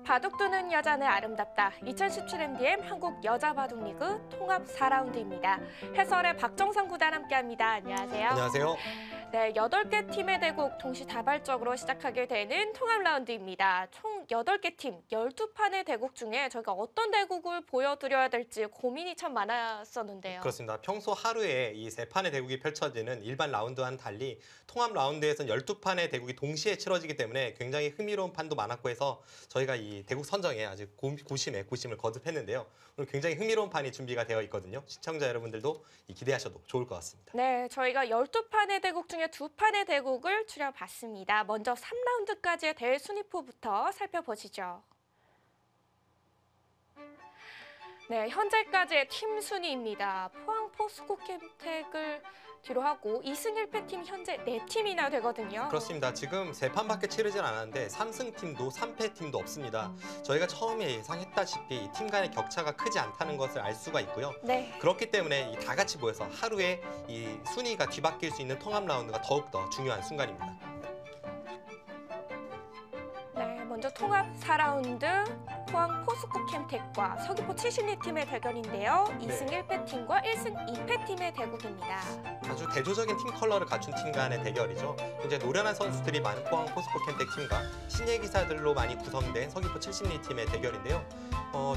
바둑 두는 여자는 아름답다. 2017 MDM 한국 여자 바둑 리그 통합 4라운드입니다. 해설의 박정상 구단 함께합니다. 안녕하세요. 안녕하세요. 네, 8개 팀의 대국 동시다발적으로 시작하게 되는 통합 라운드입니다. 총 8개 팀, 12판의 대국 중에 저희가 어떤 대국을 보여드려야 될지 고민이 참 많았었는데요. 그렇습니다. 평소 하루에 이 3판의 대국이 펼쳐지는 일반 라운드와는 달리 통합 라운드에서는 12판의 대국이 동시에 치러지기 때문에 굉장히 흥미로운 판도 많았고 해서 저희가 이 대국 선정에 아주 고심을 거듭했는데요. 오늘 굉장히 흥미로운 판이 준비가 되어 있거든요. 시청자 여러분들도 기대하셔도 좋을 것 같습니다. 네, 저희가 12판의 대국 중에 2판의 대국을 추려봤습니다. 먼저 3라운드까지의 대회 순위표부터 살펴보시죠. 네, 현재까지의 팀 순위입니다. 포항 포스코캠텍을 뒤로 하고 2승 1패 팀 현재 4팀이나 되거든요. 그렇습니다. 지금 3판밖에 치르진 않았는데 3승 팀도 3패 팀도 없습니다. 저희가 처음에 예상했다시피 이 팀 간의 격차가 크지 않다는 것을 알 수가 있고요. 네. 그렇기 때문에 다 같이 모여서 하루에 이 순위가 뒤바뀔 수 있는 통합 라운드가 더욱더 중요한 순간입니다. 네, 먼저 통합 4라운드 포항 포스코캠텍과 서귀포 72 팀의 대결인데요. 2승 1패 팀과 1승 2패 팀의 대국입니다. 아주 대조적인 팀 컬러를 갖춘 팀 간의 대결이죠. 현재 노련한 선수들이 많은 포항 포스코캠텍 팀과 신예 기사들로 많이 구성된 서귀포 72 팀의 대결인데요.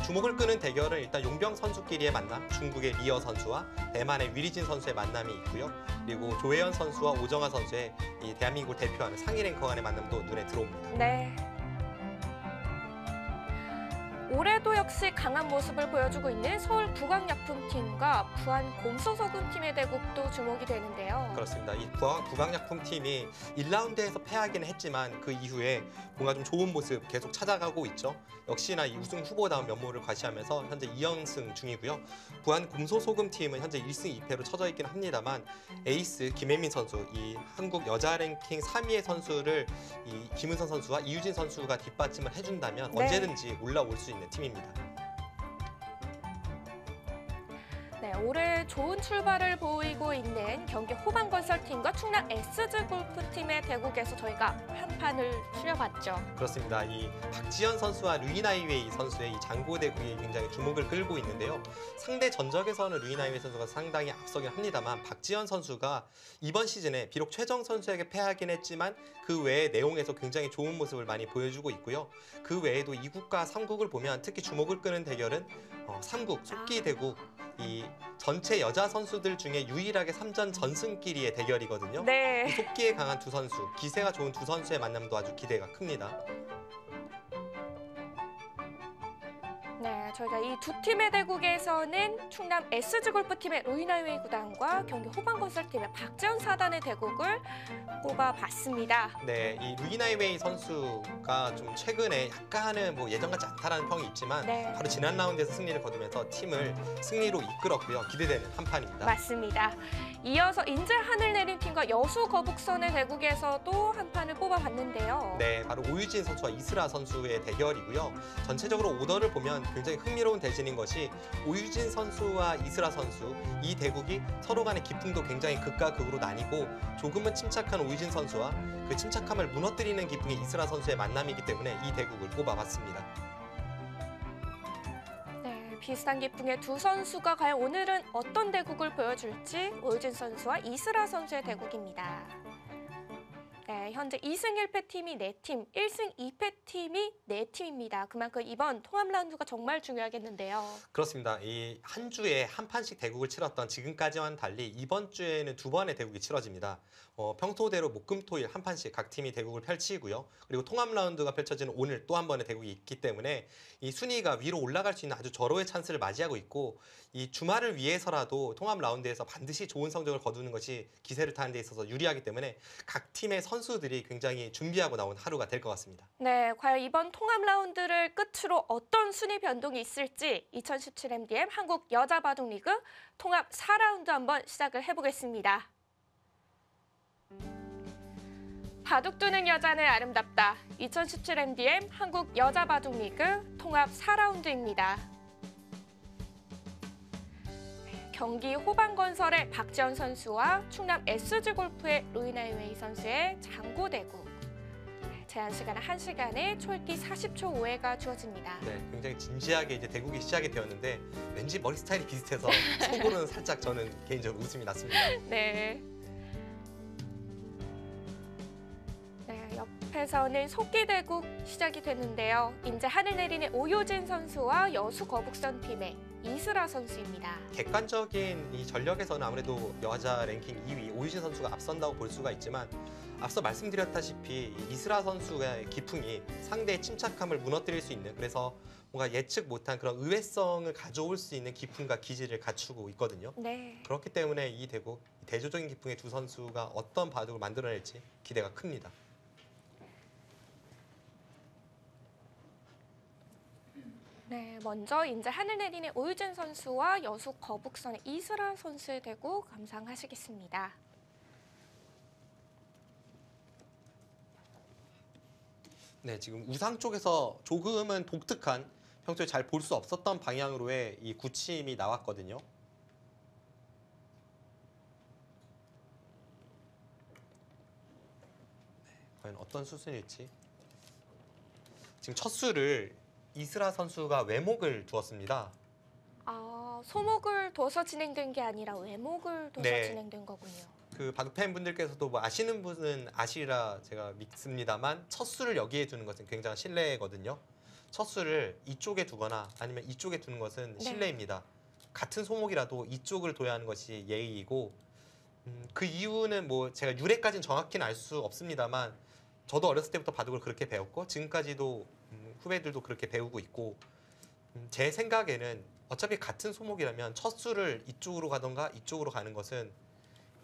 주목을 끄는 대결은 일단 용병 선수끼리의 만남, 중국의 리어 선수와 대만의 위리진 선수의 만남이 있고요. 그리고 조혜연 선수와 오정아 선수의 이 대한민국을 대표하는 상위 랭커 간의 만남도 눈에 들어옵니다. 네. 올해도 역시 강한 모습을 보여주고 있는 서울 국악약품팀과 부안 곰소소금팀의 대국도 주목이 되는데요. 그렇습니다. 이 국악약품팀이 1라운드에서 패하기는 했지만 그 이후에 뭔가 좀 좋은 모습 계속 찾아가고 있죠. 역시나 이 우승 후보다운 면모를 과시하면서 현재 2연승 중이고요. 부안 곰소소금팀은 현재 1승 2패로 쳐져 있긴 합니다만 에이스 김혜민 선수, 이 한국 여자 랭킹 3위의 선수를 이 김은선 선수와 이유진 선수가 뒷받침을 해준다면 네. 언제든지 올라올 수 있는 팀입니다. 네, 올해 좋은 출발을 보이고 있는 경기 호반건설팀과 충남 SG골프팀의 대국에서 저희가 한 판을 추려봤죠. 그렇습니다. 이 박지현 선수와 루이나이웨이 선수의 이 장고 대국이 굉장히 주목을 끌고 있는데요. 상대 전적에서는 루이나이웨이 선수가 상당히 앞서긴 합니다만 박지현 선수가 이번 시즌에 비록 최정 선수에게 패하긴 했지만 그 외의 내용에서 굉장히 좋은 모습을 많이 보여주고 있고요. 그 외에도 2국과 3국을 보면 특히 주목을 끄는 대결은 3국 속기 대국, 이 전체 여자 선수들 중에 유일하게 3전 전승끼리의 대결이거든요. 네. 이 속기에 강한 두 선수, 기세가 좋은 두 선수의 만남도 아주 기대가 큽니다. 네, 저희가 이 두 팀의 대국에서는 충남 SG골프팀의 루이나이웨이 구단과 경기 호반건설팀의 박지현 사단의 대국을 꼽아봤습니다. 네, 이 루이나이웨이 선수가 좀 최근에 약간은 뭐 예전 같지 않다라는 평이 있지만 네. 바로 지난 라운드에서 승리를 거두면서 팀을 승리로 이끌었고요. 기대되는 한 판입니다. 맞습니다. 이어서 인제 하늘내림팀과 여수 거북선의 대국에서도 한 판을 뽑아봤는데요. 네, 바로 오유진 선수와 이슬아 선수의 대결이고요. 전체적으로 오더를 보면 굉장히 흥미로운 대진인 것이 오유진 선수와 이슬아 선수, 이 대국이 서로 간의 기풍도 굉장히 극과 극으로 나뉘고 조금은 침착한 오유진 선수와 그 침착함을 무너뜨리는 기풍의 이슬아 선수의 만남이기 때문에 이 대국을 꼽아봤습니다. 네, 비슷한 기풍의 두 선수가 과연 오늘은 어떤 대국을 보여줄지 오유진 선수와 이슬아 선수의 대국입니다. 네, 현재 2승 1패 팀이 4팀, 1승 2패 팀이 4팀입니다. 그만큼 이번 통합 라운드가 정말 중요하겠는데요. 그렇습니다. 이 한 주에 한 판씩 대국을 치렀던 지금까지와는 달리 이번 주에는 2번의 대국이 치러집니다. 평소대로 목금토일 한 판씩 각 팀이 대국을 펼치고요. 그리고 통합 라운드가 펼쳐지는 오늘 또 한 번의 대국이 있기 때문에 이 순위가 위로 올라갈 수 있는 아주 절호의 찬스를 맞이하고 있고 이 주말을 위해서라도 통합 라운드에서 반드시 좋은 성적을 거두는 것이 기세를 타는 데 있어서 유리하기 때문에 각 팀의 선수들이 굉장히 준비하고 나온 하루가 될 것 같습니다. 네, 과연 이번 통합 라운드를 끝으로 어떤 순위 변동이 있을지 2017 MDM 한국 여자 바둑 리그 통합 4라운드 한번 시작을 해보겠습니다. 바둑 두는 여자는 아름답다. 2017 MDM 한국 여자 바둑 리그 통합 4라운드입니다. 경기 호반건설의 박지현 선수와 충남 SG골프의 루이나이웨이 선수의 장고 대국. 제한 시간은 1시간에 초읽기 40초 우회가 주어집니다. 네, 굉장히 진지하게 이제 대국이 시작이 되었는데 왠지 머리 스타일이 비슷해서 속으로는 살짝 저는 개인적으로 웃음이 났습니다. 네. 네, 옆에서는 속기대국 시작이 됐는데요. 이제 하늘 내리는 오효진 선수와 여수 거북선 팀의 이슬아 선수입니다. 객관적인 이 전력에서는 아무래도 여자 랭킹 2위 오유진 선수가 앞선다고 볼 수가 있지만 앞서 말씀드렸다시피 이 이슬아 선수의 기풍이 상대의 침착함을 무너뜨릴 수 있는, 그래서 뭔가 예측 못한 그런 의외성을 가져올 수 있는 기풍과 기질을 갖추고 있거든요. 네. 그렇기 때문에 이 대국, 대조적인 기풍의 두 선수가 어떤 바둑을 만들어낼지 기대가 큽니다. 네, 먼저 이제 하늘 내리는 오유진 선수와 여수 거북선의 이슬아 선수의 대국 감상하시겠습니다. 네, 지금 우상 쪽에서 조금은 독특한, 평소에 잘 볼 수 없었던 방향으로의 이 굳힘이 나왔거든요. 네, 과연 어떤 수순일지. 지금 첫 수를 이슬아 선수가 외목을 두었습니다. 아, 소목을 둬서 진행된 게 아니라 외목을 둬서 네. 진행된 거군요. 그 바둑팬 분들께서도 뭐 아시는 분은 아시리라 제가 믿습니다만 첫 수를 여기에 두는 것은 굉장한 신뢰거든요. 첫 수를 이쪽에 두거나 아니면 이쪽에 두는 것은 네. 신뢰입니다. 같은 소목이라도 이쪽을 둬야 하는 것이 예의이고, 그 이유는 뭐 제가 유래까지는 정확히는 알 수 없습니다만 저도 어렸을 때부터 바둑을 그렇게 배웠고 지금까지도 후배들도 그렇게 배우고 있고, 제 생각에는 어차피 같은 소목이라면 첫 수를 이쪽으로 가던가 이쪽으로 가는 것은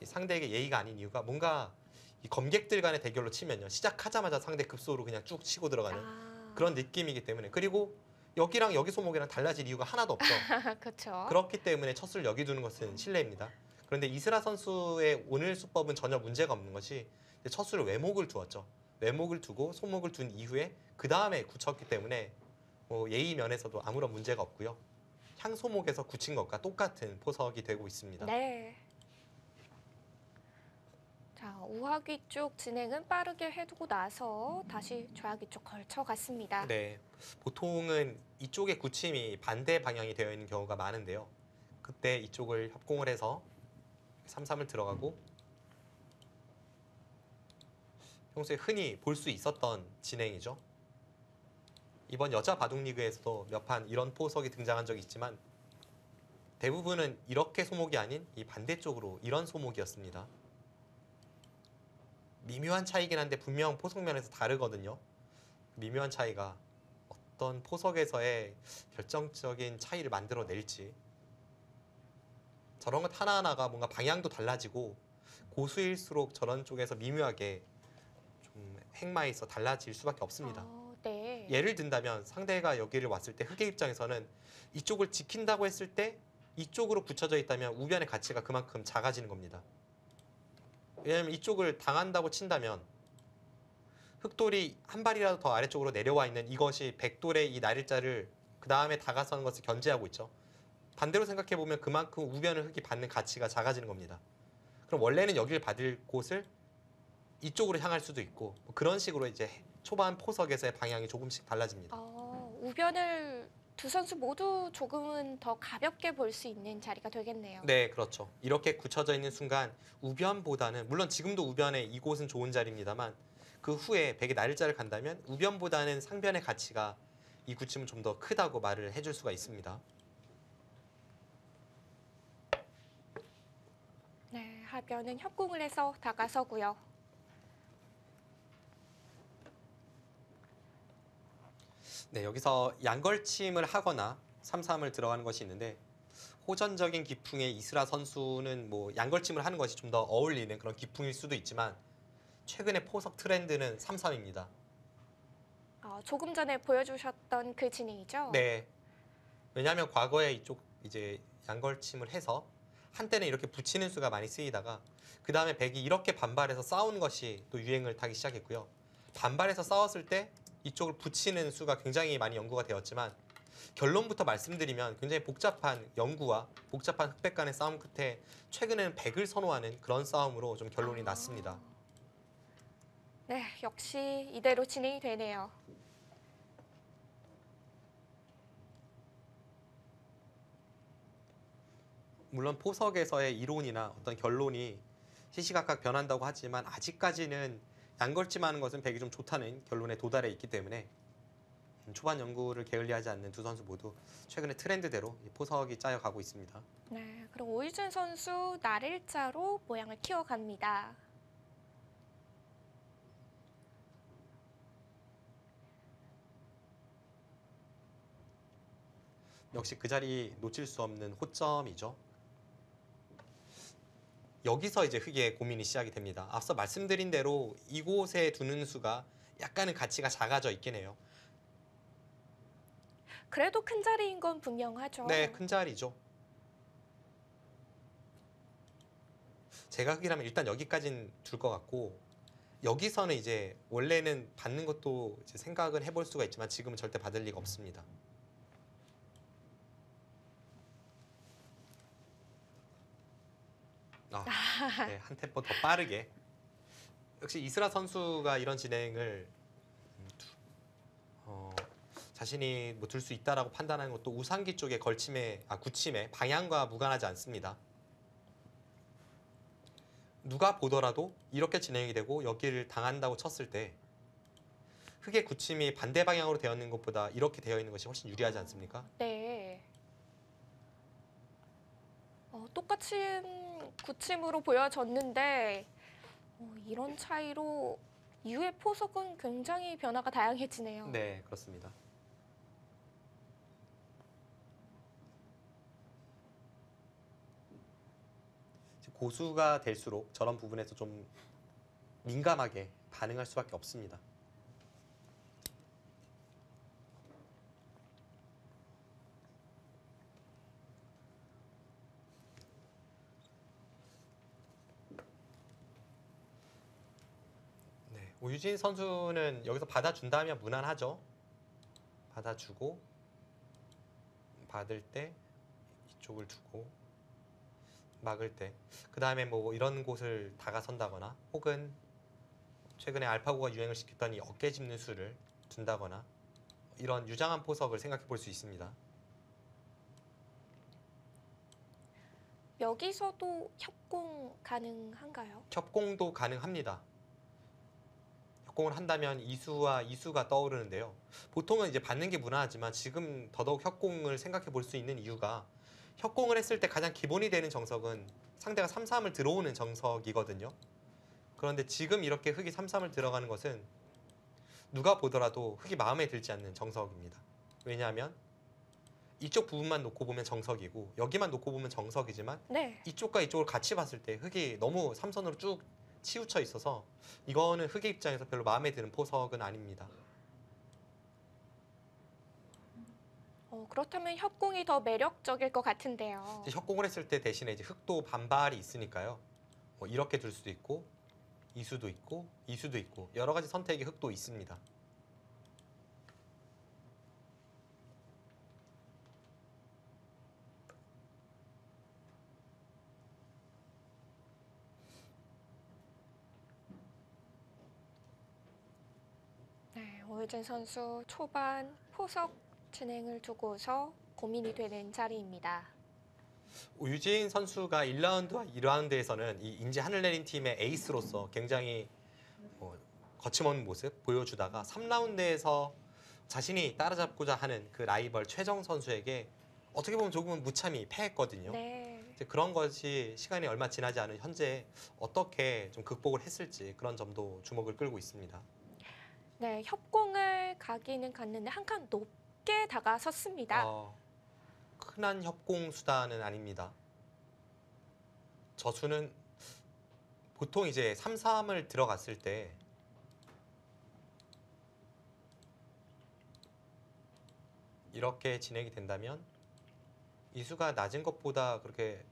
이 상대에게 예의가 아닌 이유가, 뭔가 이 검객들 간의 대결로 치면요, 시작하자마자 상대 급소로 그냥 쭉 치고 들어가는 그런 느낌이기 때문에, 그리고 여기랑 여기 소목이랑 달라질 이유가 하나도 없죠. 그렇죠. 그렇기 때문에 첫 수를 여기 두는 것은 신뢰입니다. 그런데 이슬아 선수의 오늘 수법은 전혀 문제가 없는 것이 첫 수를 외목을 두었죠. 외목을 두고 소목을 둔 이후에 그 다음에 굳혔기 때문에 뭐 예의 면에서도 아무런 문제가 없고요. 향소목에서 굳힌 것과 똑같은 포석이 되고 있습니다. 네. 자, 우하귀 쪽 진행은 빠르게 해두고 나서 다시 좌하귀 쪽 걸쳐갔습니다. 네, 보통은 이쪽의 굳힘이 반대 방향이 되어 있는 경우가 많은데요. 그때 이쪽을 협공을 해서 3-3을 들어가고, 평소에 흔히 볼 수 있었던 진행이죠. 이번 여자 바둑리그에서도 몇 판 이런 포석이 등장한 적이 있지만 대부분은 이렇게 소목이 아닌 이 반대쪽으로 이런 소목이었습니다. 미묘한 차이긴 한데 분명 포석면에서 다르거든요. 미묘한 차이가 어떤 포석에서의 결정적인 차이를 만들어낼지, 저런 것 하나하나가 뭔가 방향도 달라지고 고수일수록 저런 쪽에서 미묘하게 좀 행마에 있어 달라질 수밖에 없습니다. 네. 예를 든다면 상대가 여기를 왔을 때 흑의 입장에서는 이쪽을 지킨다고 했을 때 이쪽으로 굳혀져 있다면 우변의 가치가 그만큼 작아지는 겁니다. 왜냐하면 이쪽을 당한다고 친다면 흑돌이 한 발이라도 더 아래쪽으로 내려와 있는 이것이 백돌의 이 날일자를 그 다음에 다가서는 것을 견제하고 있죠. 반대로 생각해보면 그만큼 우변을 흑이 받는 가치가 작아지는 겁니다. 그럼 원래는 여기를 받을 곳을 이쪽으로 향할 수도 있고, 뭐 그런 식으로 이제 초반 포석에서의 방향이 조금씩 달라집니다. 우변을 두 선수 모두 조금은 더 가볍게 볼 수 있는 자리가 되겠네요. 네, 그렇죠. 이렇게 굳혀져 있는 순간 우변보다는, 물론 지금도 우변에 이곳은 좋은 자리입니다만 그 후에 백의 날일자를 간다면 우변보다는 상변의 가치가 이 굳힘은 좀 더 크다고 말을 해줄 수가 있습니다. 네, 하변은 협공을 해서 다가서고요. 네, 여기서 양걸침을 하거나 3-3을 들어가는 것이 있는데, 호전적인 기풍의 이슬아 선수는 뭐 양걸침을 하는 것이 좀 더 어울리는 그런 기풍일 수도 있지만 최근의 포석 트렌드는 3-3입니다. 조금 전에 보여주셨던 그 진행이죠? 네. 왜냐하면 과거에 이쪽 이제 양걸침을 해서 한때는 이렇게 붙이는 수가 많이 쓰이다가 그 다음에 백이 이렇게 반발해서 싸우는 것이 또 유행을 타기 시작했고요. 반발해서 싸웠을 때 이쪽을 붙이는 수가 굉장히 많이 연구가 되었지만 결론부터 말씀드리면 굉장히 복잡한 연구와 복잡한 흑백 간의 싸움 끝에 최근에는 백을 선호하는 그런 싸움으로 좀 결론이 났습니다. 네, 역시 이대로 진행이 되네요. 물론 포석에서의 이론이나 어떤 결론이 시시각각 변한다고 하지만 아직까지는 양걸치만 하는 것은 백이 좀 좋다는 결론에 도달해 있기 때문에 초반 연구를 게을리하지 않는 두 선수 모두 최근의 트렌드대로 이 포석이 짜여가고 있습니다. 네, 그리고 오유진 선수 날일자로 모양을 키워갑니다. 역시 그 자리 놓칠 수 없는 호점이죠. 여기서 이제 흙의 고민이 시작이 됩니다. 앞서 말씀드린 대로 이곳에 두는 수가 약간은 가치가 작아져 있긴 해요. 그래도 큰 자리인 건 분명하죠. 네, 큰 자리죠. 제가 흙이라면 일단 여기까지는 둘 것 같고 여기서는 이제 원래는 받는 것도 이제 생각은 해볼 수가 있지만 지금은 절대 받을 리가 없습니다. 네, 한 템포 더 빠르게. 역시 이스라 선수가 이런 진행을 자신이 뭐 들 수 있다라고 판단하는 것도 우상기 쪽의 굳힘의 방향과 무관하지 않습니다. 누가 보더라도 이렇게 진행이 되고 여기를 당한다고 쳤을 때 흙의 굳힘이 반대 방향으로 되어 있는 것보다 이렇게 되어 있는 것이 훨씬 유리하지 않습니까? 네. 똑같이 굳힘으로 보여졌는데 이런 차이로 이후의 포석은 굉장히 변화가 다양해지네요. 네, 그렇습니다. 고수가 될수록 저런 부분에서 좀 민감하게 반응할 수밖에 없습니다. 네, 오유진 선수는 여기서 받아준다면 무난하죠. 받아주고 받을 때 이쪽을 두고 막을 때 그 다음에 뭐 이런 곳을 다가선다거나 혹은 최근에 알파고가 유행을 시켰던 이 어깨 짚는 수를 둔다거나 이런 유장한 포석을 생각해 볼 수 있습니다. 여기서도 협공 가능한가요? 협공도 가능합니다. 협공을 한다면 이수와 이수가 떠오르는데요. 보통은 이제 받는 게 무난하지만 지금 더더욱 협공을 생각해 볼 수 있는 이유가 협공을 했을 때 가장 기본이 되는 정석은 상대가 3-3을 들어오는 정석이거든요. 그런데 지금 이렇게 흙이 3-3을 들어가는 것은 누가 보더라도 흙이 마음에 들지 않는 정석입니다. 왜냐하면 이쪽 부분만 놓고 보면 정석이고 여기만 놓고 보면 정석이지만 네. 이쪽과 이쪽을 같이 봤을 때 흙이 너무 삼선으로 쭉 치우쳐 있어서 이거는 흙의 입장에서 별로 마음에 드는 포석은 아닙니다. 그렇다면 협공이 더 매력적일 것 같은데요. 이제 협공을 했을 때 대신에 이제 흙도 반발이 있으니까요. 뭐 이렇게 둘 수도 있고 이수도 있고 이수도 있고 여러 가지 선택의 흙도 있습니다. 네, 오유진 선수 초반 포석 진행을 두고서 고민이 되는 자리입니다. 유진 선수가 1라운드와 2라운드에서는 이 인제 하늘 내린 팀의 에이스로서 굉장히 거침없는 모습 보여주다가 3라운드에서 자신이 따라잡고자 하는 그 라이벌 최정 선수에게 어떻게 보면 조금은 무참히 패했거든요. 네. 이제 그런 것이 시간이 얼마 지나지 않은 현재 어떻게 좀 극복을 했을지 그런 점도 주목을 끌고 있습니다. 네, 협공을 가기는 갔는데 한 칸 높게 다가섰습니다. 흔한 협공 수단은 아닙니다. 저수는 보통 이제 3-3을 들어갔을 때 이렇게 진행이 된다면 이 수가 낮은 것보다 그렇게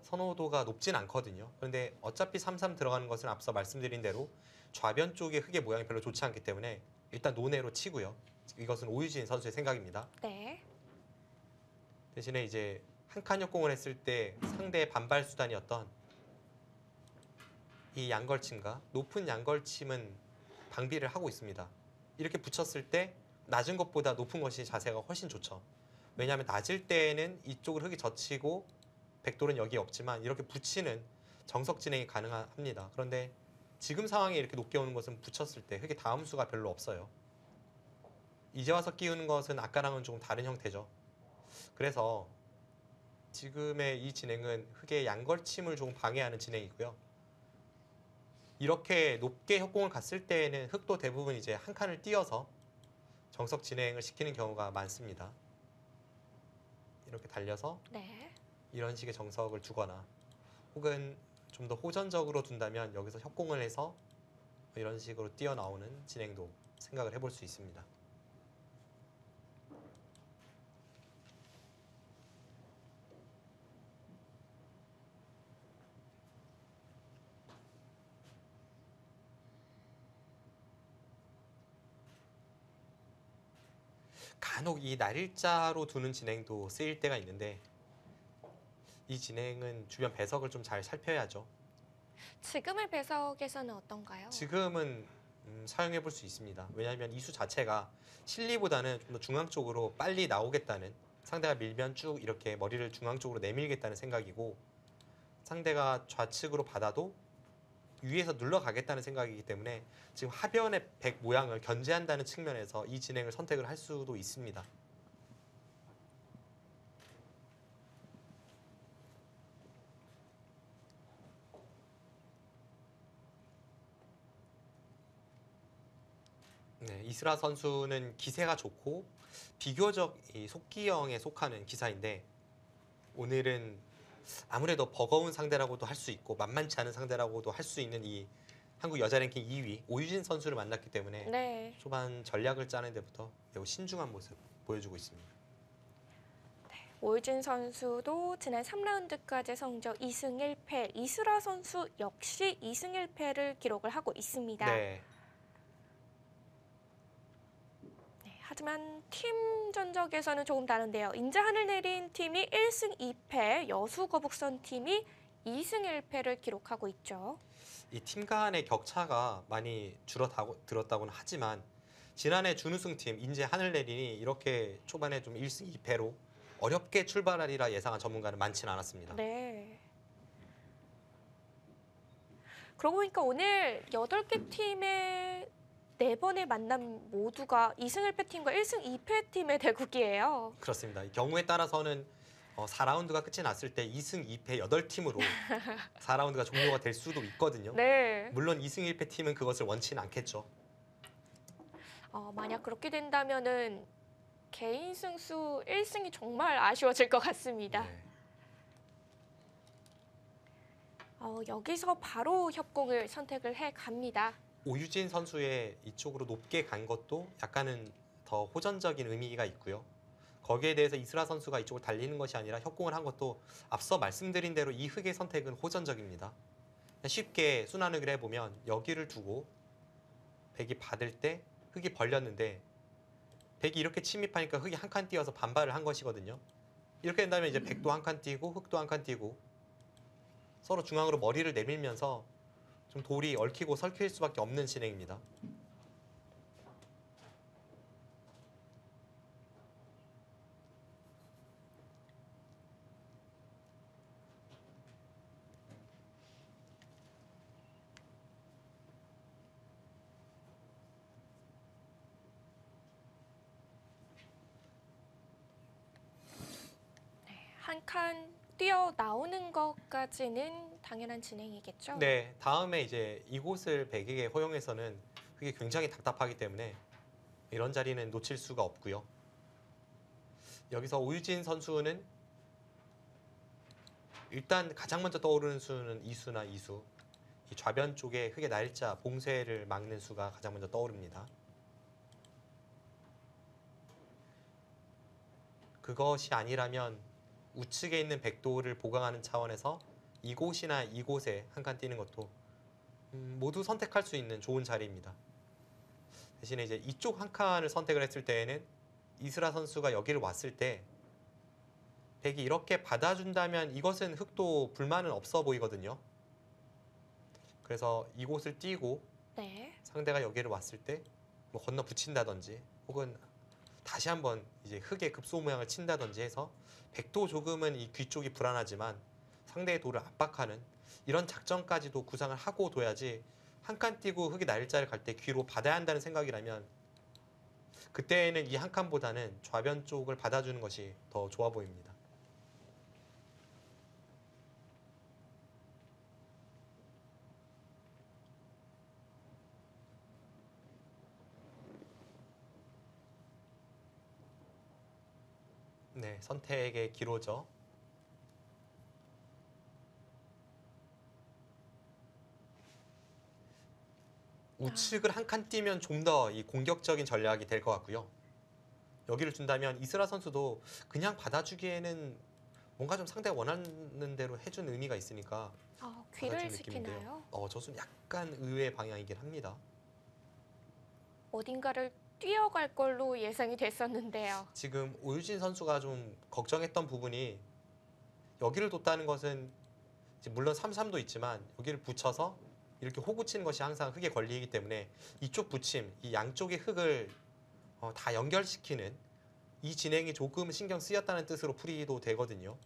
선호도가 높진 않거든요. 그런데 어차피 3-3 들어가는 것은 앞서 말씀드린 대로 좌변 쪽의 흙의 모양이 별로 좋지 않기 때문에 일단 논외로 치고요. 이것은 오유진 선수의 생각입니다. 네. 대신에 이제 한 칸 협공을 했을 때 상대의 반발 수단이었던 이 양걸침과 높은 양걸침은 방비를 하고 있습니다. 이렇게 붙였을 때 낮은 것보다 높은 것이 자세가 훨씬 좋죠. 왜냐하면 낮을 때에는 이쪽을 흙이 젖히고 백돌은 여기에 없지만 이렇게 붙이는 정석 진행이 가능합니다. 그런데 지금 상황에 이렇게 높게 오는 것은 붙였을 때 흙의 다음 수가 별로 없어요. 이제 와서 끼우는 것은 아까랑은 조금 다른 형태죠. 그래서 지금의 이 진행은 흙의 양걸침을 조금 방해하는 진행이고요. 이렇게 높게 협공을 갔을 때에는 흙도 대부분 이제 한 칸을 띄어서 정석 진행을 시키는 경우가 많습니다. 이렇게 달려서 네. 이런 식의 정석을 두거나 혹은 좀 더 호전적으로 둔다면 여기서 협공을 해서 이런 식으로 뛰어나오는 진행도 생각을 해볼 수 있습니다. 간혹 이 날일자로 두는 진행도 쓰일 때가 있는데 이 진행은 주변 배석을 좀 잘 살펴야죠. 지금의 배석에서는 어떤가요? 지금은 사용해 볼 수 있습니다. 왜냐하면 이 수 자체가 실리보다는 좀 더 중앙 쪽으로 빨리 나오겠다는, 상대가 밀면 쭉 이렇게 머리를 중앙 쪽으로 내밀겠다는 생각이고, 상대가 좌측으로 받아도 위에서 눌러가겠다는 생각이기 때문에 지금 하변의 백 모양을 견제한다는 측면에서 이 진행을 선택을 할 수도 있습니다. 네, 이스라 선수는 기세가 좋고 비교적 이 속기형에 속하는 기사인데, 오늘은 아무래도 버거운 상대라고도 할 수 있고 만만치 않은 상대라고도 할 수 있는 이 한국 여자 랭킹 2위 오유진 선수를 만났기 때문에 네. 초반 전략을 짜는 데부터 매우 신중한 모습 보여주고 있습니다. 오유진 선수도 지난 3라운드까지 성적 2승 1패, 이스라 선수 역시 2승 1패를 기록을 하고 있습니다. 네, 네, 하지만 팀 전적에서는 조금 다른데요. 인제 하늘 내린 팀이 1승 2패, 여수 거북선 팀이 2승 1패를 기록하고 있죠. 이 팀 간의 격차가 많이 줄어들었다고는 하지만 지난해 준우승 팀 인제 하늘내린이 이렇게 초반에 좀 1승 2패로 어렵게 출발하리라 예상한 전문가는 많지는 않았습니다. 네. 그러고 보니까 오늘 8개 팀의 4번의 만남 모두가 2승 1패 팀과 1승 2패 팀의 대국이에요. 그렇습니다. 이 경우에 따라서는 4라운드가 끝이 났을 때 2승 2패 8팀으로 4라운드가 종료가 될 수도 있거든요. 네. 물론 2승 1패 팀은 그것을 원치는 않겠죠. 만약 그렇게 된다면은 개인 승수 1승이 정말 아쉬워질 것 같습니다. 네. 여기서 바로 협공을 선택을 해 갑니다. 오유진 선수의 이쪽으로 높게 간 것도 약간은 더 호전적인 의미가 있고요. 거기에 대해서 이스라 선수가 이쪽을 달리는 것이 아니라 협공을 한 것도 앞서 말씀드린 대로 이 흙의 선택은 호전적입니다. 쉽게 순환흙을 해보면 여기를 두고 백이 받을 때 흙이 벌렸는데 백이 이렇게 침입하니까 흙이 한 칸 띄어서 반발을 한 것이거든요. 이렇게 된다면 이제 백도 한 칸 띄고 흙도 한 칸 띄고 서로 중앙으로 머리를 내밀면서 좀 돌이 얽히고 설킬 수밖에 없는 진행입니다. 한 칸 뛰어 나오는 것까지는 당연한 진행이겠죠? 네, 다음에 이제 이곳을 백에게 허용해서는 그게 굉장히 답답하기 때문에 이런 자리는 놓칠 수가 없고요. 여기서 오유진 선수는 일단 가장 먼저 떠오르는 수는 이수나 이수. 이 좌변 쪽에 흙의 날짜, 봉쇄를 막는 수가 가장 먼저 떠오릅니다. 그것이 아니라면 우측에 있는 백도를 보강하는 차원에서 이곳이나 이곳에 한 칸 띄는 것도 모두 선택할 수 있는 좋은 자리입니다. 대신에 이제 이쪽 한 칸을 선택을 했을 때에는 이스라 선수가 여기를 왔을 때 백이 이렇게 받아준다면 이것은 흙도 불만은 없어 보이거든요. 그래서 이곳을 띄고 네. 상대가 여기를 왔을 때 뭐 건너 붙인다든지 혹은 다시 한번 이제 흙에 급소 모양을 친다든지 해서 백도 조금은 이 귀 쪽이 불안하지만 상대의 돌을 압박하는 이런 작전까지도 구상을 하고 둬야지 한 칸 띄고 흙이 날짜를 갈 때 귀로 받아야 한다는 생각이라면 그때는 이 한 칸보다는 좌변 쪽을 받아주는 것이 더 좋아 보입니다. 네, 선택의 기로죠. 우측을 한 칸 띄면 좀 더 이 공격적인 전략이 될 것 같고요. 여기를 준다면 이스라 선수도 그냥 받아주기에는 뭔가 좀 상대가 원하는 대로 해준 의미가 있으니까 귀를 받아준 느낌인데요. 지키나요? 저수는 약간 의외의 방향이긴 합니다. 어딘가를 뛰어갈 걸로 예상이 됐었는데요. 지금 오유진 선수가 좀 걱정했던 부분이 여기를 뒀다는 것은 이제 물론 3-3도 있지만 여기를 붙여서 이렇게 호구 치는 것이 항상 흙에 걸리기 때문에 이쪽 붙임, 이 양쪽의 흙을 다 연결시키는 이 진행이 조금 신경 쓰였다는 뜻으로 풀이도 되거든요.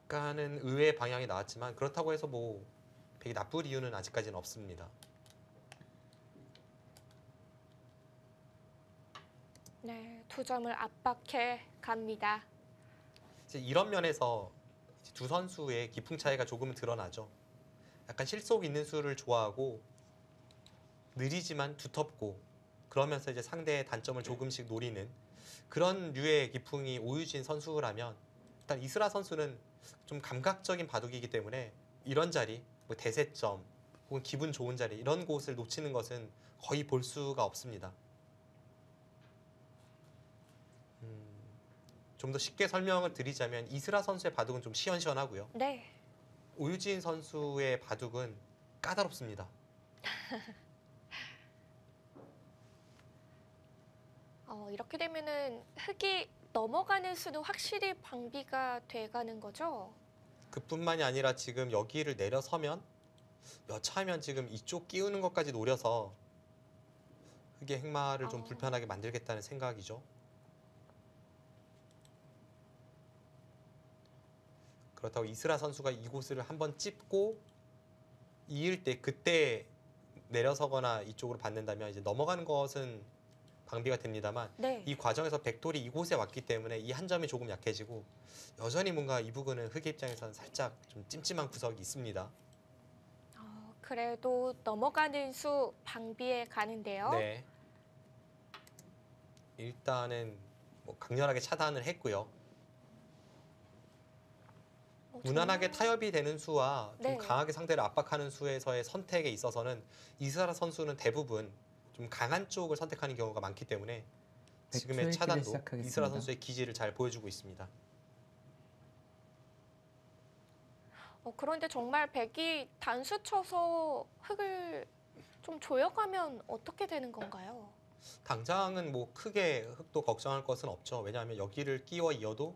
약간은 의외의 방향이 나왔지만 그렇다고 해서 뭐 되게 나쁠 이유는 아직까지는 없습니다. 네, 2점을 압박해 갑니다. 이제 이런 면에서 이제 두 선수의 기풍 차이가 조금은 드러나죠. 약간 실속 있는 수를 좋아하고 느리지만 두텁고 그러면서 이제 상대의 단점을 조금씩 노리는 그런 류의 기풍이 오유진 선수라면 일단 이스라 선수는 좀 감각적인 바둑이기 때문에 이런 자리, 뭐 대세점 혹은 기분 좋은 자리 이런 곳을 놓치는 것은 거의 볼 수가 없습니다. 좀 더 쉽게 설명을 드리자면 이스라 선수의 바둑은 좀 시원시원하고요. 네. 오유진 선수의 바둑은 까다롭습니다. 이렇게 되면은 흙이 넘어가는 수는 확실히 방비가 돼가는 거죠? 그뿐만이 아니라 지금 여기를 내려서면 여차하면 지금 이쪽 끼우는 것까지 노려서 흙의 흑마를 좀 불편하게 만들겠다는 생각이죠. 그렇다고 이스라 선수가 이곳을 한번 찝고 이을 때 그때 내려서거나 이쪽으로 받는다면 이제 넘어가는 것은 방비가 됩니다만 네. 이 과정에서 백돌이 이곳에 왔기 때문에 이 한 점이 조금 약해지고 여전히 뭔가 이 부분은 흑의 입장에서는 살짝 좀 찜찜한 구석이 있습니다. 그래도 넘어가는 수 방비해 가는데요. 네. 일단은 뭐 강렬하게 차단을 했고요. 무난하게 정말- 타협이 되는 수와 좀 네. 강하게 상대를 압박하는 수에서의 선택에 있어서는 이스라 선수는 대부분 좀 강한 쪽을 선택하는 경우가 많기 때문에 지금의 100초의 차단도 시작하겠습니다. 이스라 선수의 기질을 잘 보여주고 있습니다. 그런데 정말 백이 단수 쳐서 흙을 좀 조여가면 어떻게 되는 건가요? 당장은 뭐 크게 흙도 걱정할 것은 없죠. 왜냐하면 여기를 끼워 이어도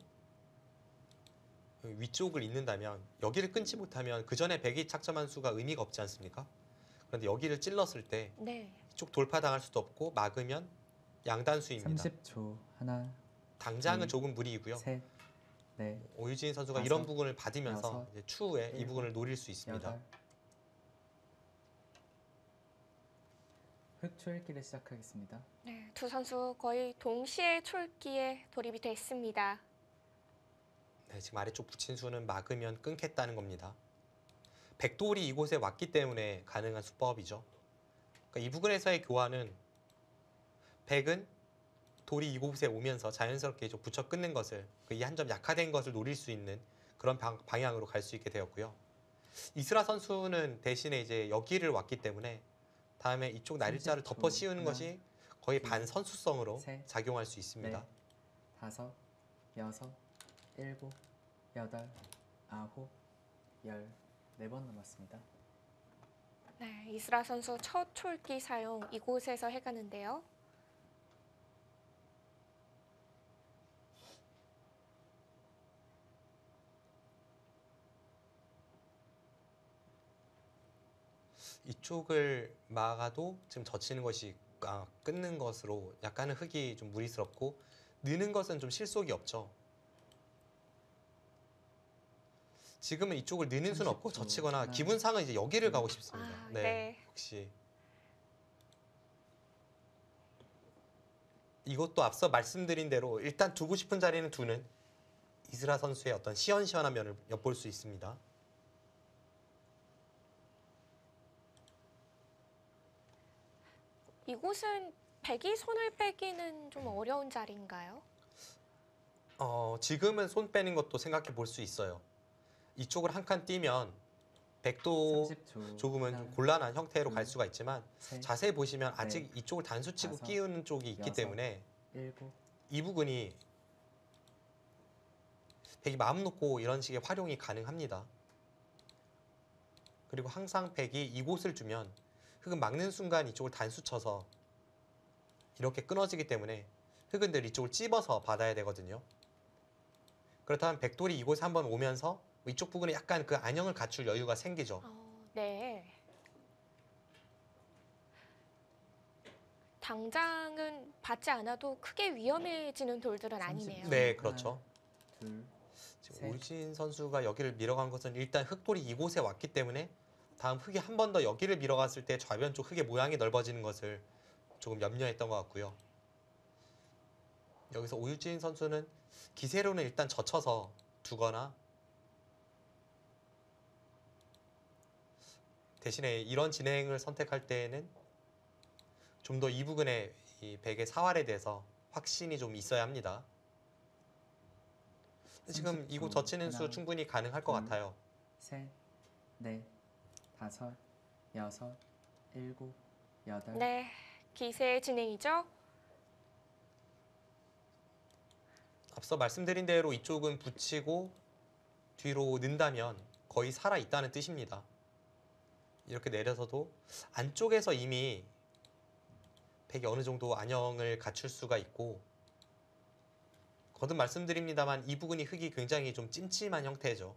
위쪽을 잇는다면 여기를 끊지 못하면 그 전에 백이 착점한 수가 의미가 없지 않습니까? 그런데 여기를 찔렀을 때 네. 이쪽 돌파당할 수도 없고 막으면 양단수입니다. 30초. 하나, 당장은 둘, 조금 무리이고요. 셋, 넷, 오유진 선수가 다섯, 이런 부분을 받으면서 여섯, 이제 추후에 이 일곱, 부분을 노릴 수 있습니다. 여덟. 흑초읽기를 시작하겠습니다. 네, 두 선수 거의 동시에 촐기에 돌입이 됐습니다. 네, 지금 아래쪽 붙인 수는 막으면 끊겠다는 겁니다. 백돌이 이곳에 왔기 때문에 가능한 수법이죠. 그러니까 이 부분에서의 교환은 백은 돌이 이곳에 오면서 자연스럽게 좀 붙여 끊는 것을 이 한 점 약화된 것을 노릴 수 있는 그런 방향으로 갈 수 있게 되었고요. 이스라 선수는 대신에 이제 여기를 왔기 때문에 다음에 이쪽 날짜를 30초. 덮어 씌우는 하나, 것이 거의 둘, 반선수성으로 셋, 작용할 수 있습니다. 넷, 다섯, 여섯, 일곱, 여덟, 아홉, 열. 4번 남았습니다. 네, 이스라 선수 첫 촐기 사용 이곳에서 해가는데요. 이쪽을 막아도 지금 젖히는 것이 끊는 것으로 약간은 흙이 좀 무리스럽고 느는 것은 좀 실속이 없죠. 지금은 이쪽을 느는 수는 없고 30초. 젖히거나 하나, 기분상은 이제 여기를 가고 싶습니다. 아, 네, 네. 역시 이것도 앞서 말씀드린 대로 일단 두고 싶은 자리는 두는 이스라 선수의 어떤 시원시원한 면을 엿볼 수 있습니다. 이곳은 백이 손을 빼기는 좀 어려운 자리인가요? 지금은 손 빼는 것도 생각해 볼 수 있어요. 이쪽을 한 칸 띄면 백도 30초. 조금은 하나, 좀 곤란한 형태로 갈 둘, 수가 있지만 셋, 자세히 보시면 넷, 아직 이쪽을 단수치고 다섯, 끼우는 쪽이 있기 여섯, 때문에 7, 이 부분이 백이 마음 놓고 이런 식의 활용이 가능합니다. 그리고 항상 백이 이곳을 주면 흙은 막는 순간 이쪽을 단수 쳐서 이렇게 끊어지기 때문에 흙은 늘 이쪽을 찝어서 받아야 되거든요. 그렇다면 백돌이 이곳에 한번 오면서 이쪽 부분에 약간 그 안형을 갖출 여유가 생기죠. 네. 당장은 받지 않아도 크게 위험해지는 돌들은 아니네요. 네, 그렇죠. 둘, 지금 셋. 오유진 선수가 여기를 밀어간 것은 일단 흙돌이 이곳에 왔기 때문에 다음 흙이 한 번 더 여기를 밀어갔을 때 좌변 쪽 흙의 모양이 넓어지는 것을 조금 염려했던 것 같고요. 여기서 오유진 선수는 기세로는 일단 젖혀서 두거나 대신에 이런 진행을 선택할 때에는 좀 더 이 부분에 이 백의 사활에 대해서 확신이 좀 있어야 합니다. 지금 30초. 이곳 젖히는 수 하나, 충분히 가능할 것 둘, 같아요. 셋, 넷, 다섯, 여섯, 일곱, 여덟. 네, 기세의 진행이죠. 앞서 말씀드린 대로 이쪽은 붙이고 뒤로 는다면 거의 살아 있다는 뜻입니다. 이렇게 내려서도 안쪽에서 이미 백이 어느 정도 안형을 갖출 수가 있고 거듭 말씀드립니다만 이 부분이 흙이 굉장히 좀 찜찜한 형태죠.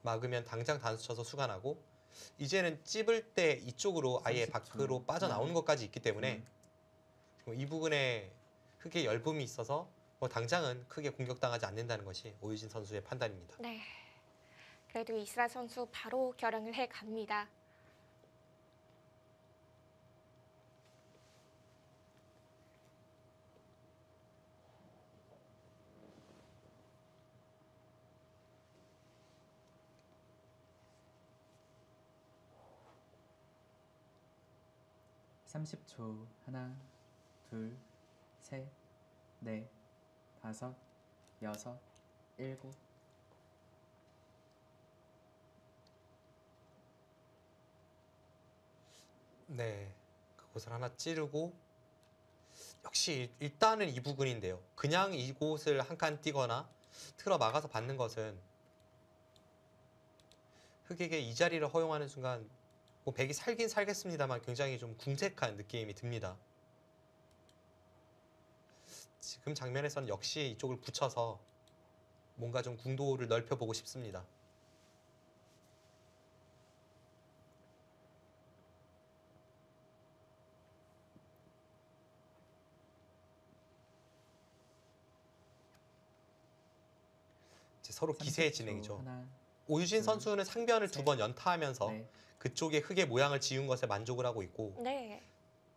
막으면 당장 단수 쳐서 수가 나고 이제는 찝을 때 이쪽으로 아예 30초. 밖으로 빠져나오는 하나, 것까지 있기 때문에 둘. 이 부분에 흙의 열붐이 있어서 뭐 당장은 크게 공격당하지 않는다는 것이 오유진 선수의 판단입니다. 네. 그래도 이스라 선수 바로 결항을 해 갑니다. 삼십 초. 하나, 둘, 셋, 넷, 다섯, 여섯, 일곱. 네, 그곳을 하나 찌르고 역시 일단은 이 부분인데요. 그냥 이곳을 한 칸 띄거나 틀어 막아서 받는 것은 흙에게 이 자리를 허용하는 순간 뭐 백이 살긴 살겠습니다만 굉장히 좀 궁색한 느낌이 듭니다. 지금 장면에서는 역시 이쪽을 붙여서 뭔가 좀 궁도를 넓혀보고 싶습니다. 이제 서로 기세의 30초. 진행이죠. 하나, 오유진 둘, 선수는 상변을 두 셋, 번 연타하면서 넷, 그쪽에 흙의 모양을 지은 것에 만족을 하고 있고 네.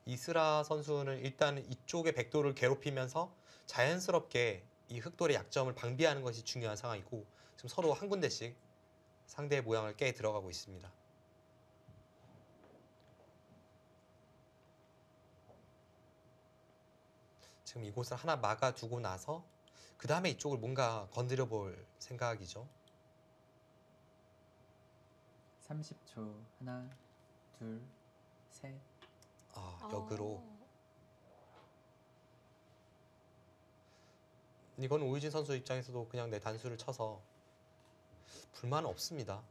이스라 선수는 일단 이쪽의 백돌을 괴롭히면서 자연스럽게 이 흑돌의 약점을 방비하는 것이 중요한 상황이고 지금 서로 한 군데씩 상대의 모양을 깨 들어가고 있습니다. 지금 이곳을 하나 막아두고 나서 그 다음에 이쪽을 뭔가 건드려 볼 생각이죠. 30초. 하나, 둘, 셋. 역으로 이건 오유진 선수 입장에서도 그냥 내 단수를 쳐서 불만은 없습니다.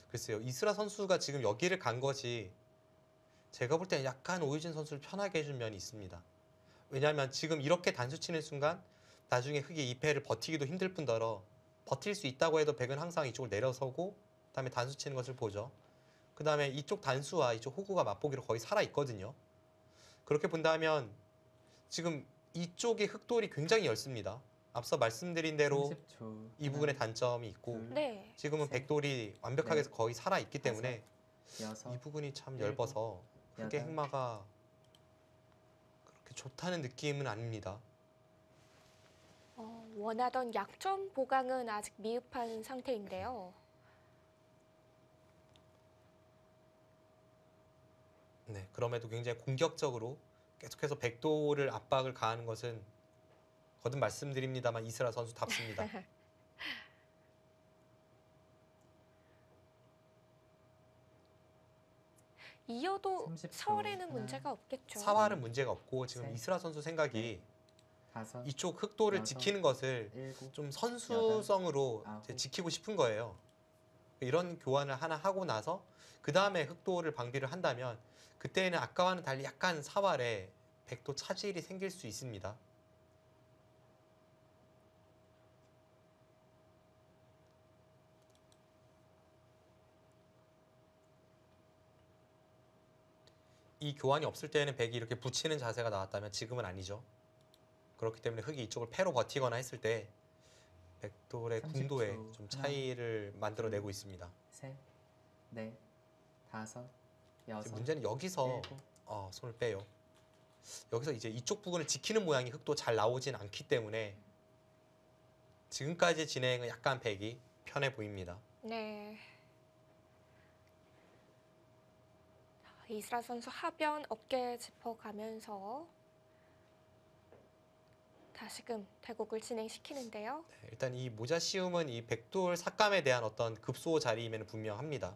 글쎄요, 이스라 선수가 지금 여기를 간 것이 제가 볼 때는 약간 오유진 선수를 편하게 해준 면이 있습니다. 왜냐하면 지금 이렇게 단수 치는 순간 나중에 흙이 2패를 버티기도 힘들 뿐더러 버틸 수 있다고 해도 백은 항상 이쪽을 내려서고 그다음에 단수 치는 것을 보죠. 그다음에 이쪽 단수와 이쪽 호구가 맛보기로 거의 살아 있거든요. 그렇게 본다면 지금 이쪽의 흑돌이 굉장히 얇습니다. 앞서 말씀드린 대로 30초. 이 부분에 단점이 있고 둘, 네. 지금은 셋, 백돌이 완벽하게 넷, 거의 살아 있기 때문에 여섯, 이 부분이 참 일곱, 얇아서 흑의 여덟. 흑마가 그렇게 좋다는 느낌은 아닙니다. 원하던 약점 보강은 아직 미흡한 상태인데요. 네, 그럼에도 굉장히 공격적으로 계속해서 백돌을 압박을 가하는 것은 거듭 말씀드립니다만 이스라 선수답습니다. 이어도 30초. 서울에는 하나, 문제가 없겠죠. 사활은 문제가 없고 지금 셋, 이스라 선수 생각이 다섯, 이쪽 흑돌을 여섯, 지키는 것을 일곱, 좀 선수성으로 아홉, 이제 지키고 싶은 거예요. 이런 교환을 하나 하고 나서 그 다음에 흑돌을 방비를 한다면 그때는 아까와는 달리 약간 사활에 백도 차질이 생길 수 있습니다. 이 교환이 없을 때는 백이 이렇게 붙이는 자세가 나왔다면 지금은 아니죠. 그렇기 때문에 흑이 이쪽을 패로 버티거나 했을 때 백돌의 30초. 궁도에 좀 하나, 차이를 만들어내고 있습니다. 셋, 넷, 다섯, 여섯, 이제 문제는 여기서 일곱, 손을 빼요. 여기서 이제 이쪽 부분을 지키는 모양이 흑도 잘 나오진 않기 때문에 지금까지 진행은 약간 백이 편해 보입니다. 네. 이스라 선수 하변 어깨 짚어가면서 다시금 대국을 진행시키는데요. 네, 일단 이 모자 씌움은 이 백돌 삭감에 대한 어떤 급소 자리임에는 분명합니다.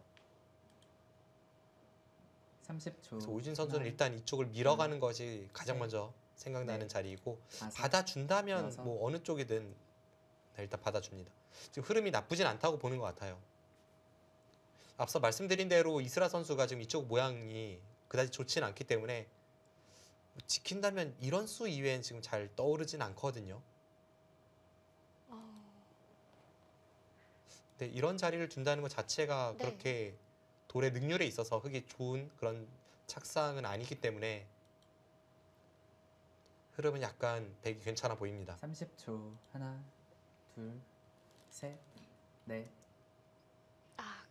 30초. 그래서 오유진 선수는 하나, 일단 이쪽을 밀어가는 것이 가장 셋, 먼저 생각나는 넷, 자리이고 다섯, 받아준다면 여섯. 뭐 어느 쪽이든 네, 일단 받아줍니다. 지금 흐름이 나쁘진 않다고 보는 것 같아요. 앞서 말씀드린 대로 이스라 선수가 지금 이쪽 모양이 그다지 좋지는 않기 때문에 지킨다면 이런 수 이외엔 지금 잘 떠오르진 않거든요. 근데 이런 자리를 준다는 것 자체가 네. 그렇게 돌의 능률에 있어서 흑이 좋은 그런 착상은 아니기 때문에 흐름은 약간 백이 괜찮아 보입니다. 30초. 하나, 둘, 셋, 넷,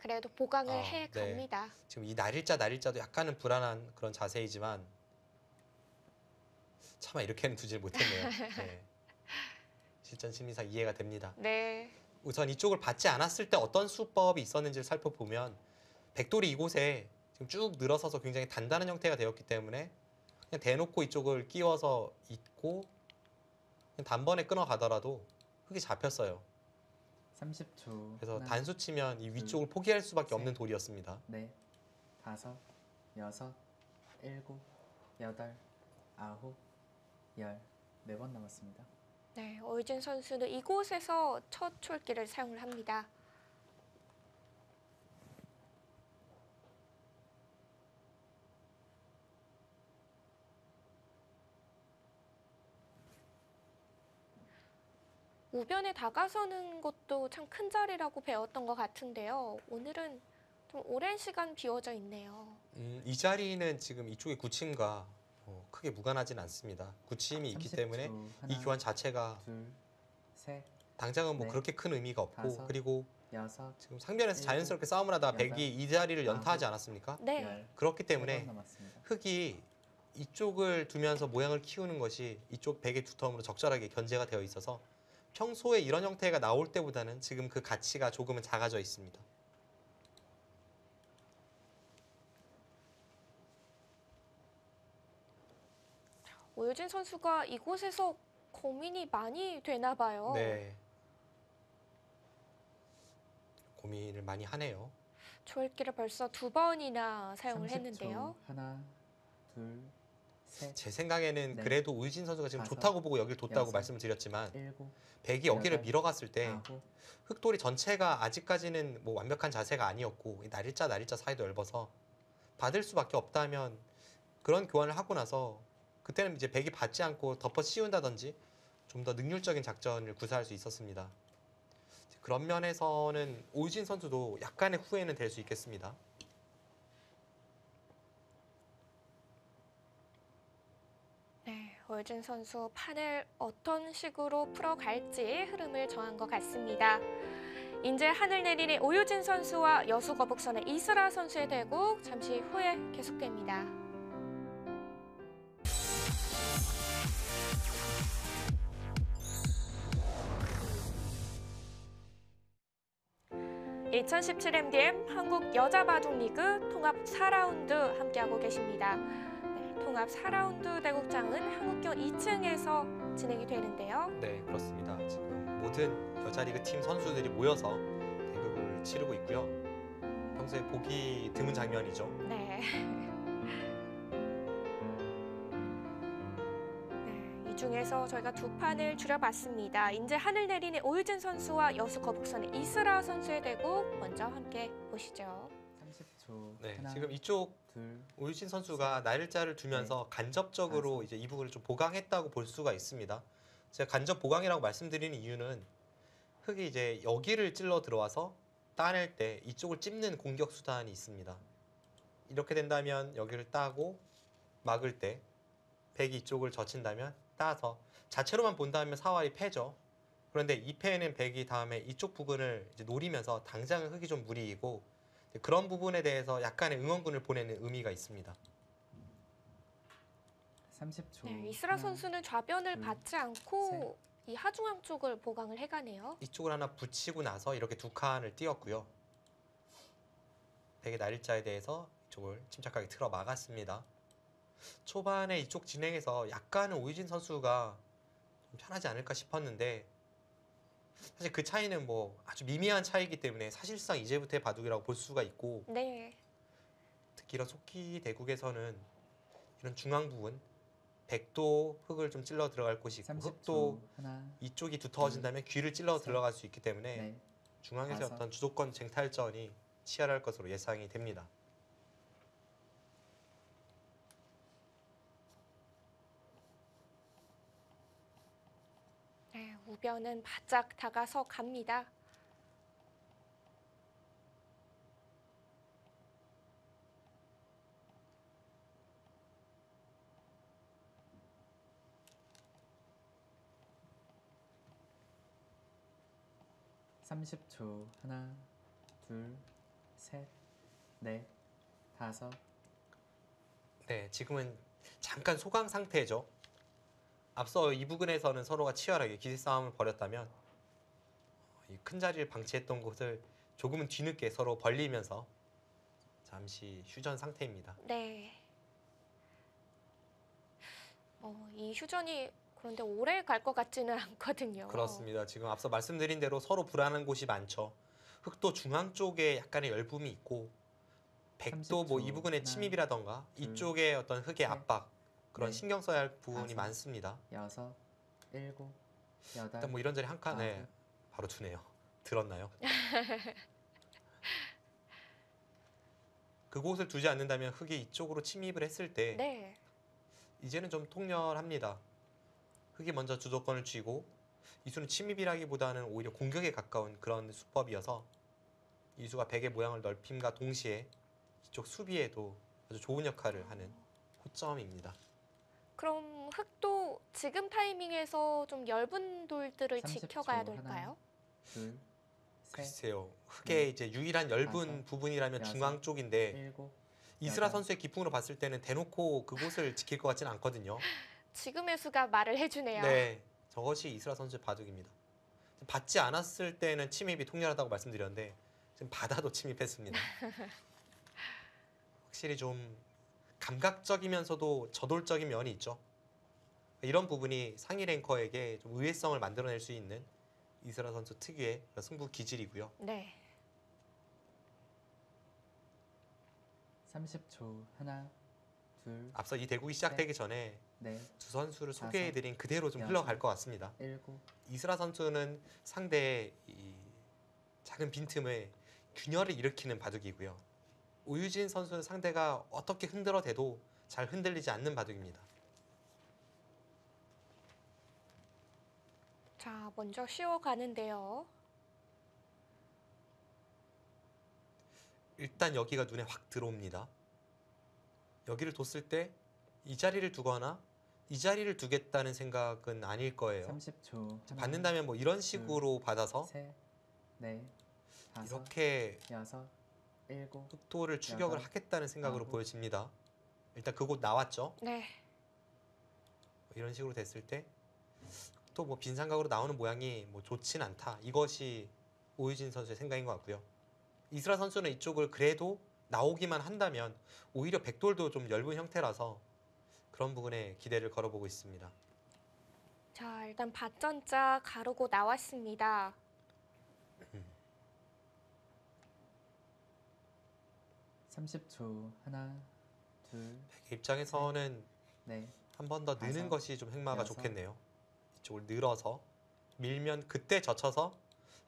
그래도 보강을 아, 해 네. 갑니다. 지금 이 날일자도 약간은 불안한 그런 자세이지만 차마 이렇게는 두질 못했네요. 네. 실전 심리상 이해가 됩니다. 네. 우선 이쪽을 받지 않았을 때 어떤 수법이 있었는지를 살펴보면 백돌이 이곳에 지금 쭉 늘어서서 굉장히 단단한 형태가 되었기 때문에 그냥 대놓고 이쪽을 끼워서 잇고 그냥 단번에 끊어가더라도 흙이 잡혔어요. 30초. 그래서 하나, 단수 치면 이 위쪽을 포기할 수밖에 셋. 없는 돌이었습니다. 넷, 다섯, 여섯, 일곱, 여덟, 아홉, 열. 4번 남았습니다. 네, 오유진 선수는 이곳에서 첫 촐기를 사용을 합니다. 우변에 다가서는 것도 참 큰 자리라고 배웠던 것 같은데요. 오늘은 좀 오랜 시간 비워져 있네요. 이 자리는 지금 이쪽의 구침과 크게 무관하진 않습니다. 구침이 있기 30초. 때문에 이 하나, 교환 자체가 둘, 셋, 당장은 뭐 넷, 그렇게 큰 의미가 없고 다섯, 그리고 여섯, 지금 상변에서 일곱, 자연스럽게 싸움을 하다가 여덟, 백이 이 자리를 연타하지 아홉, 않았습니까? 네, 열. 그렇기 3번 때문에 남았습니다. 흑이 이쪽을 두면서 모양을 키우는 것이 이쪽 백의 두텀으로 적절하게 견제가 되어 있어서 평소에 이런 형태가 나올 때보다는 지금 그 가치가 조금은 작아져 있습니다. 오유진 선수가 이곳에서 고민이 많이 되나 봐요. 네. 고민을 많이 하네요. 조일기를 벌써 2번이나 사용을 30초. 했는데요. 하나, 둘, 셋, 제 생각에는 네. 그래도 우유진 선수가 지금 다섯, 좋다고 보고 여길 뒀다고 여섯, 말씀을 드렸지만 일곱, 백이 여기를 여덟, 밀어갔을 때 아홉, 흑돌이 전체가 아직까지는 뭐 완벽한 자세가 아니었고 이 날일자 사이도 얇아서 받을 수밖에 없다면 그런 교환을 하고 나서 그때는 이제 백이 받지 않고 덮어 씌운다든지 좀 더 능률적인 작전을 구사할 수 있었습니다. 그런 면에서는 오유진 선수도 약간의 후회는 될 수 있겠습니다. 오유진 선수 판을 어떤 식으로 풀어갈지 흐름을 정한 것 같습니다. 이제 하늘 내리는 오유진 선수와 여수 거북선의 이슬아 선수의 대국 잠시 후에 계속됩니다. (2017) MDM 한국 여자 바둑 리그 통합 4라운드 함께하고 계십니다. 네, 통합 4라운드 대국장은 한국경 2층에서 진행이 되는데요. 네, 그렇습니다. 지금 모든 여자리그 팀 선수들이 모여서 대국을 치르고 있고요. 평소에 보기 드문 장면이죠. 네. 네, 이 중에서 저희가 두 판을 줄여봤습니다. 이제 하늘 내리는 오유진 선수와 여수 거북선의 이슬아 선수의 대국 먼저 함께 보시죠. 30초. 네, 하나, 지금 이쪽 둘, 오유진 선수가 날짜를 두면서 간접적으로 이제 이북을 좀 보강했다고 볼 수가 있습니다. 제가 간접 보강이라고 말씀드리는 이유는 흑이 이제 여기를 찔러 들어와서 따낼 때 이쪽을 찝는 공격 수단이 있습니다. 이렇게 된다면 여기를 따고 막을 때 백이 이쪽을 젖힌다면 따서 자체로만 본다면 사활이 패죠. 그런데 이 패는 백이 다음에 이쪽 부분을 이제 노리면서 당장은 흑이 좀 무리이고 그런 부분에 대해서 약간의 응원군을 보내는 의미가 있습니다. 30초. 네, 이슬아 선수는 좌변을 받지 않고 이 하중앙 쪽을 보강을 해가네요. 이쪽을 하나 붙이고 나서 이렇게 두 칸을 띄웠고요. 백의 날짜에 대해서 이쪽을 침착하게 틀어 막았습니다. 초반에 이쪽 진행에서 약간은 오유진 선수가 좀 편하지 않을까 싶었는데 사실 그 차이는 뭐 아주 미미한 차이이기 때문에 사실상 이제부터의 바둑이라고 볼 수가 있고 네. 특히 이런 속기 대국에서는 이런 중앙 부분 백도 흑을 좀 찔러 들어갈 곳이 있고 30초. 흑도 하나, 이쪽이 두터워진다면 귀를 찔러 셋, 들어갈 수 있기 때문에 넷, 중앙에서의 다섯. 어떤 주도권 쟁탈전이 치열할 것으로 예상이 됩니다. 네, 우변은 바짝 다가서 갑니다. 삼십 초. 하나, 둘, 셋, 넷, 다섯. 네, 지금은 잠깐 소강 상태죠. 앞서 이 부분에서는 서로가 치열하게 기세싸움을 벌였다면 이 큰 자리를 방치했던 곳을 조금은 뒤늦게 서로 벌리면서 잠시 휴전 상태입니다. 네. 이 휴전이 그런데 오래 갈 것 같지는 않거든요. 그렇습니다. 지금 앞서 말씀드린 대로 서로 불안한 곳이 많죠. 흑도 중앙 쪽에 약간의 열붐이 있고 백도 뭐 이 30초. 부분의 하나, 침입이라던가 둘, 이쪽에 어떤 흑의 셋, 압박 그런 넷, 신경 써야 할 부분이 다섯. 많습니다. 여섯, 일곱, 여덟. 일단 뭐 이런저런 한 칸에 아홉. 바로 두네요. 들었나요? 그곳을 두지 않는다면 흑이 이쪽으로 침입을 했을 때 네. 이제는 좀 통렬합니다. 흑이 먼저 주도권을 쥐고 이수는 침입이라기보다는 오히려 공격에 가까운 그런 수법이어서 이수가 백의 모양을 넓힘과 동시에 이쪽 수비에도 아주 좋은 역할을 하는 호점입니다. 그럼 흑도 지금 타이밍에서 좀 엷은 돌들을 30초. 지켜가야 될까요? 둘, 셋, 글쎄요. 흑의 이제 유일한 엷은 다섯, 부분이라면 여섯, 중앙 쪽인데 일곱. 이슬아 여덟. 선수의 기풍으로 봤을 때는 대놓고 그곳을 지킬 것 같지는 않거든요. 지금의 수가 말을 해주네요. 네, 저것이 이슬아 선수의 바둑입니다. 받지 않았을 때는 침입이 통렬하다고 말씀드렸는데 지금 받아도 침입했습니다. 확실히 좀 감각적이면서도 저돌적인 면이 있죠. 이런 부분이 상위 랭커에게 좀 의외성을 만들어낼 수 있는 이슬아 선수 특유의 승부 기질이고요. 네. 30초. 하나, 둘, 앞서 이 대국이 시작되기 전에 넷, 두 선수를 다섯, 소개해드린 그대로 좀 여섯. 흘러갈 것 같습니다. 일곱. 이슬아 선수는 상대의 이 작은 빈틈에 균열을 일으키는 바둑이고요. 오유진 선수는 상대가 어떻게 흔들어대도 잘 흔들리지 않는 바둑입니다. 자, 먼저 쉬어가는데요. 일단 여기가 눈에 확 들어옵니다. 여기를 뒀을 때 이 자리를 두거나 이 자리를 두겠다는 생각은 아닐 거예요. 30초. 하나, 받는다면 뭐 이런 식으로 받아서 셋, 넷, 다섯, 이렇게 여섯, 일곱, 흑도를 추격을 여덟, 하겠다는 생각으로 아홉. 보여집니다. 일단 그곳 나왔죠. 네. 이런 식으로 됐을 때 또 뭐 빈삼각으로 나오는 모양이 뭐 좋진 않다. 이것이 오유진 선수의 생각인 것 같고요. 이스라 선수는 이쪽을 그래도 나오기만 한다면 오히려 백돌도 좀 엷은 형태라서 그런 부분에 기대를 걸어보고 있습니다. 자, 일단 밭전자 가르고 나왔습니다. 30초. 하나, 둘, 백의 입장에서는 넷, 한 번 더 느는 다섯, 것이 좀 행마가 여섯. 좋겠네요. 이쪽을 늘어서 밀면 그때 젖혀서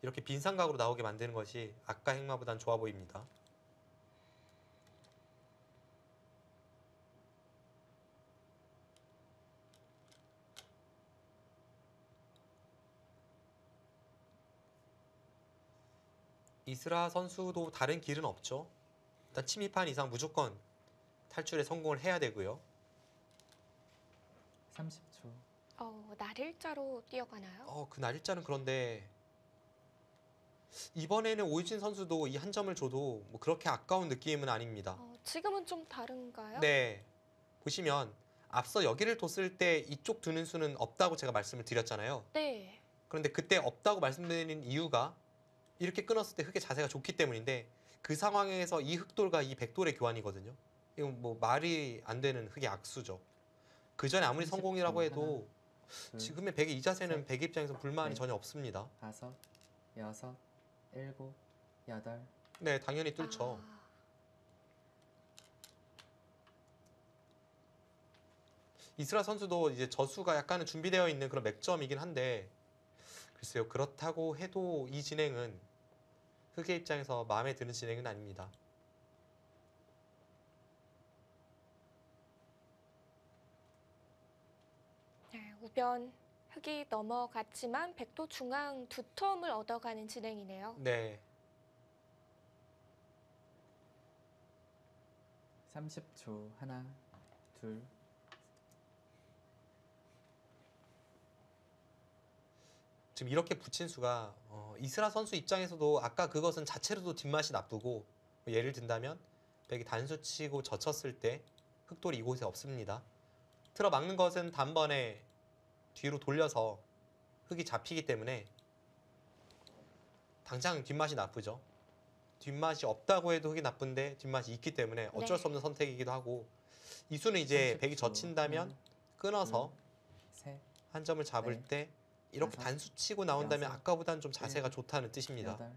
이렇게 빈삼각으로 나오게 만드는 것이 아까 행마보단 좋아 보입니다. 이스라 선수도 다른 길은 없죠. 일단 침입한 이상 무조건 탈출에 성공을 해야 되고요. 30초. 날일자로 뛰어가나요? 그 날짜는 그런데 이번에는 오유진 선수도 이 한 점을 줘도 뭐 그렇게 아까운 느낌은 아닙니다. 지금은 좀 다른가요? 네, 보시면 앞서 여기를 뒀을 때 이쪽 두는 수는 없다고 제가 말씀을 드렸잖아요. 네. 그런데 그때 없다고 말씀드린 이유가 이렇게 끊었을 때 흑의 자세가 좋기 때문인데 그 상황에서 이 흑돌과 이 백돌의 교환이거든요. 이건 뭐 말이 안 되는 흑의 악수죠. 그 전에 아무리 30초. 성공이라고 해도 둘, 지금의 백의 이 자세는 셋, 백의 입장에서 불만이 넷. 전혀 없습니다. 다섯, 여섯, 일곱, 여덟. 네, 당연히 뚫죠. 아, 이스라 선수도 이제 저수가 약간은 준비되어 있는 그런 맥점이긴 한데 글쎄요, 그렇다고 해도 이 진행은 흑의 입장에서 마음에 드는 진행은 아닙니다. 네, 우변 흑이 넘어갔지만 백도 중앙 두 텀을 얻어가는 진행이네요. 네, 30초. 하나, 둘, 지금 이렇게 붙인 수가 이스라 선수 입장에서도 아까 그것은 자체로도 뒷맛이 나쁘고 예를 든다면 백이 단수 치고 젖혔을 때 흑돌이 이곳에 없습니다. 틀어 막는 것은 단번에 뒤로 돌려서 흑이 잡히기 때문에 당장 뒷맛이 나쁘죠. 뒷맛이 없다고 해도 흑이 나쁜데 뒷맛이 있기 때문에 어쩔 네. 수 없는 선택이기도 하고 이 수는 이제 30초. 백이 젖힌다면 하나, 끊어서 셋, 한 점을 잡을 넷, 때 이렇게 다섯, 단수 치고 나온다면 여섯, 아까보다는 좀 자세가 일곱, 좋다는 뜻입니다. 여덟.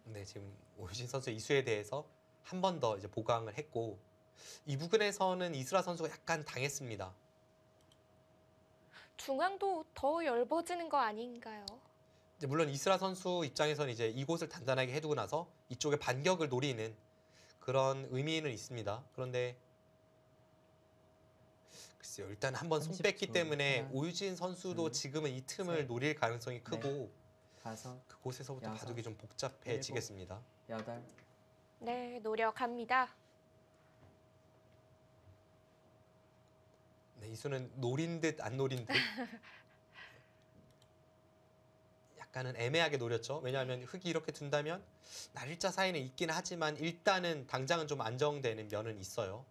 네, 지금 오유진 선수 이수에 대해서 한 번 더 이제 보강을 했고 이 부분에서는 이스라 선수가 약간 당했습니다. 중앙도 더 얇아지는 거 아닌가요? 이제 물론 이스라 선수 입장에서는 이제 이곳을 단단하게 해두고 나서 이쪽에 반격을 노리는 그런 의미는 있습니다. 그런데 글쎄요, 일단 한번 손 30초. 뺐기 때문에 하나, 오유진 선수도 둘, 지금은 이 틈을 셋, 노릴 가능성이 크고 다섯, 그곳에서부터 여섯, 바둑이 좀 복잡해지겠습니다. 여덟. 네, 노력합니다. 네, 이수는 노린 듯 안 노린 듯 약간은 애매하게 노렸죠. 왜냐하면 흑이 이렇게 둔다면 날일자 사이는 있긴 하지만 일단은 당장은 좀 안정되는 면은 있어요.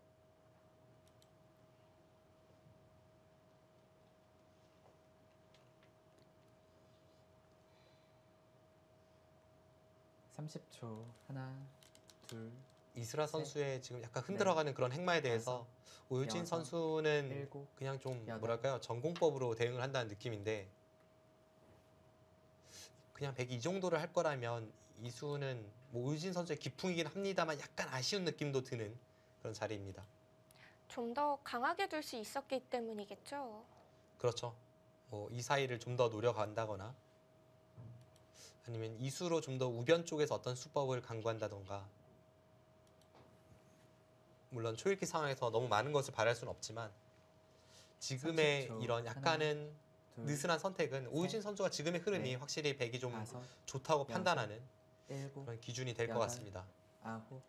삼십 초. 하나, 둘, 이스라 셋, 선수의 지금 약간 흔들어가는 그런 행마에 대해서 오유진 여섯, 선수는 일곱, 그냥 좀 여덟. 뭐랄까요, 전공법으로 대응을 한다는 느낌인데 그냥 102 정도를 할 거라면 이수는 뭐 오유진 선수의 기풍이긴 합니다만 약간 아쉬운 느낌도 드는 그런 자리입니다. 좀 더 강하게 둘 수 있었기 때문이겠죠. 그렇죠. 이 사이를 좀 더 노려간다거나 아니면 이수로 좀 더 우변 쪽에서 어떤 수법을 강구한다던가 물론 초읽기 상황에서 너무 많은 것을 바랄 수는 없지만 지금의 30초. 이런 약간은 둘, 느슨한 선택은 오유진 셋, 선수가 지금의 흐름이 넷, 확실히 백이 좀 다섯, 좋다고 여섯, 판단하는 일곱, 그런 기준이 될 것 여덟. 같습니다. 아홉,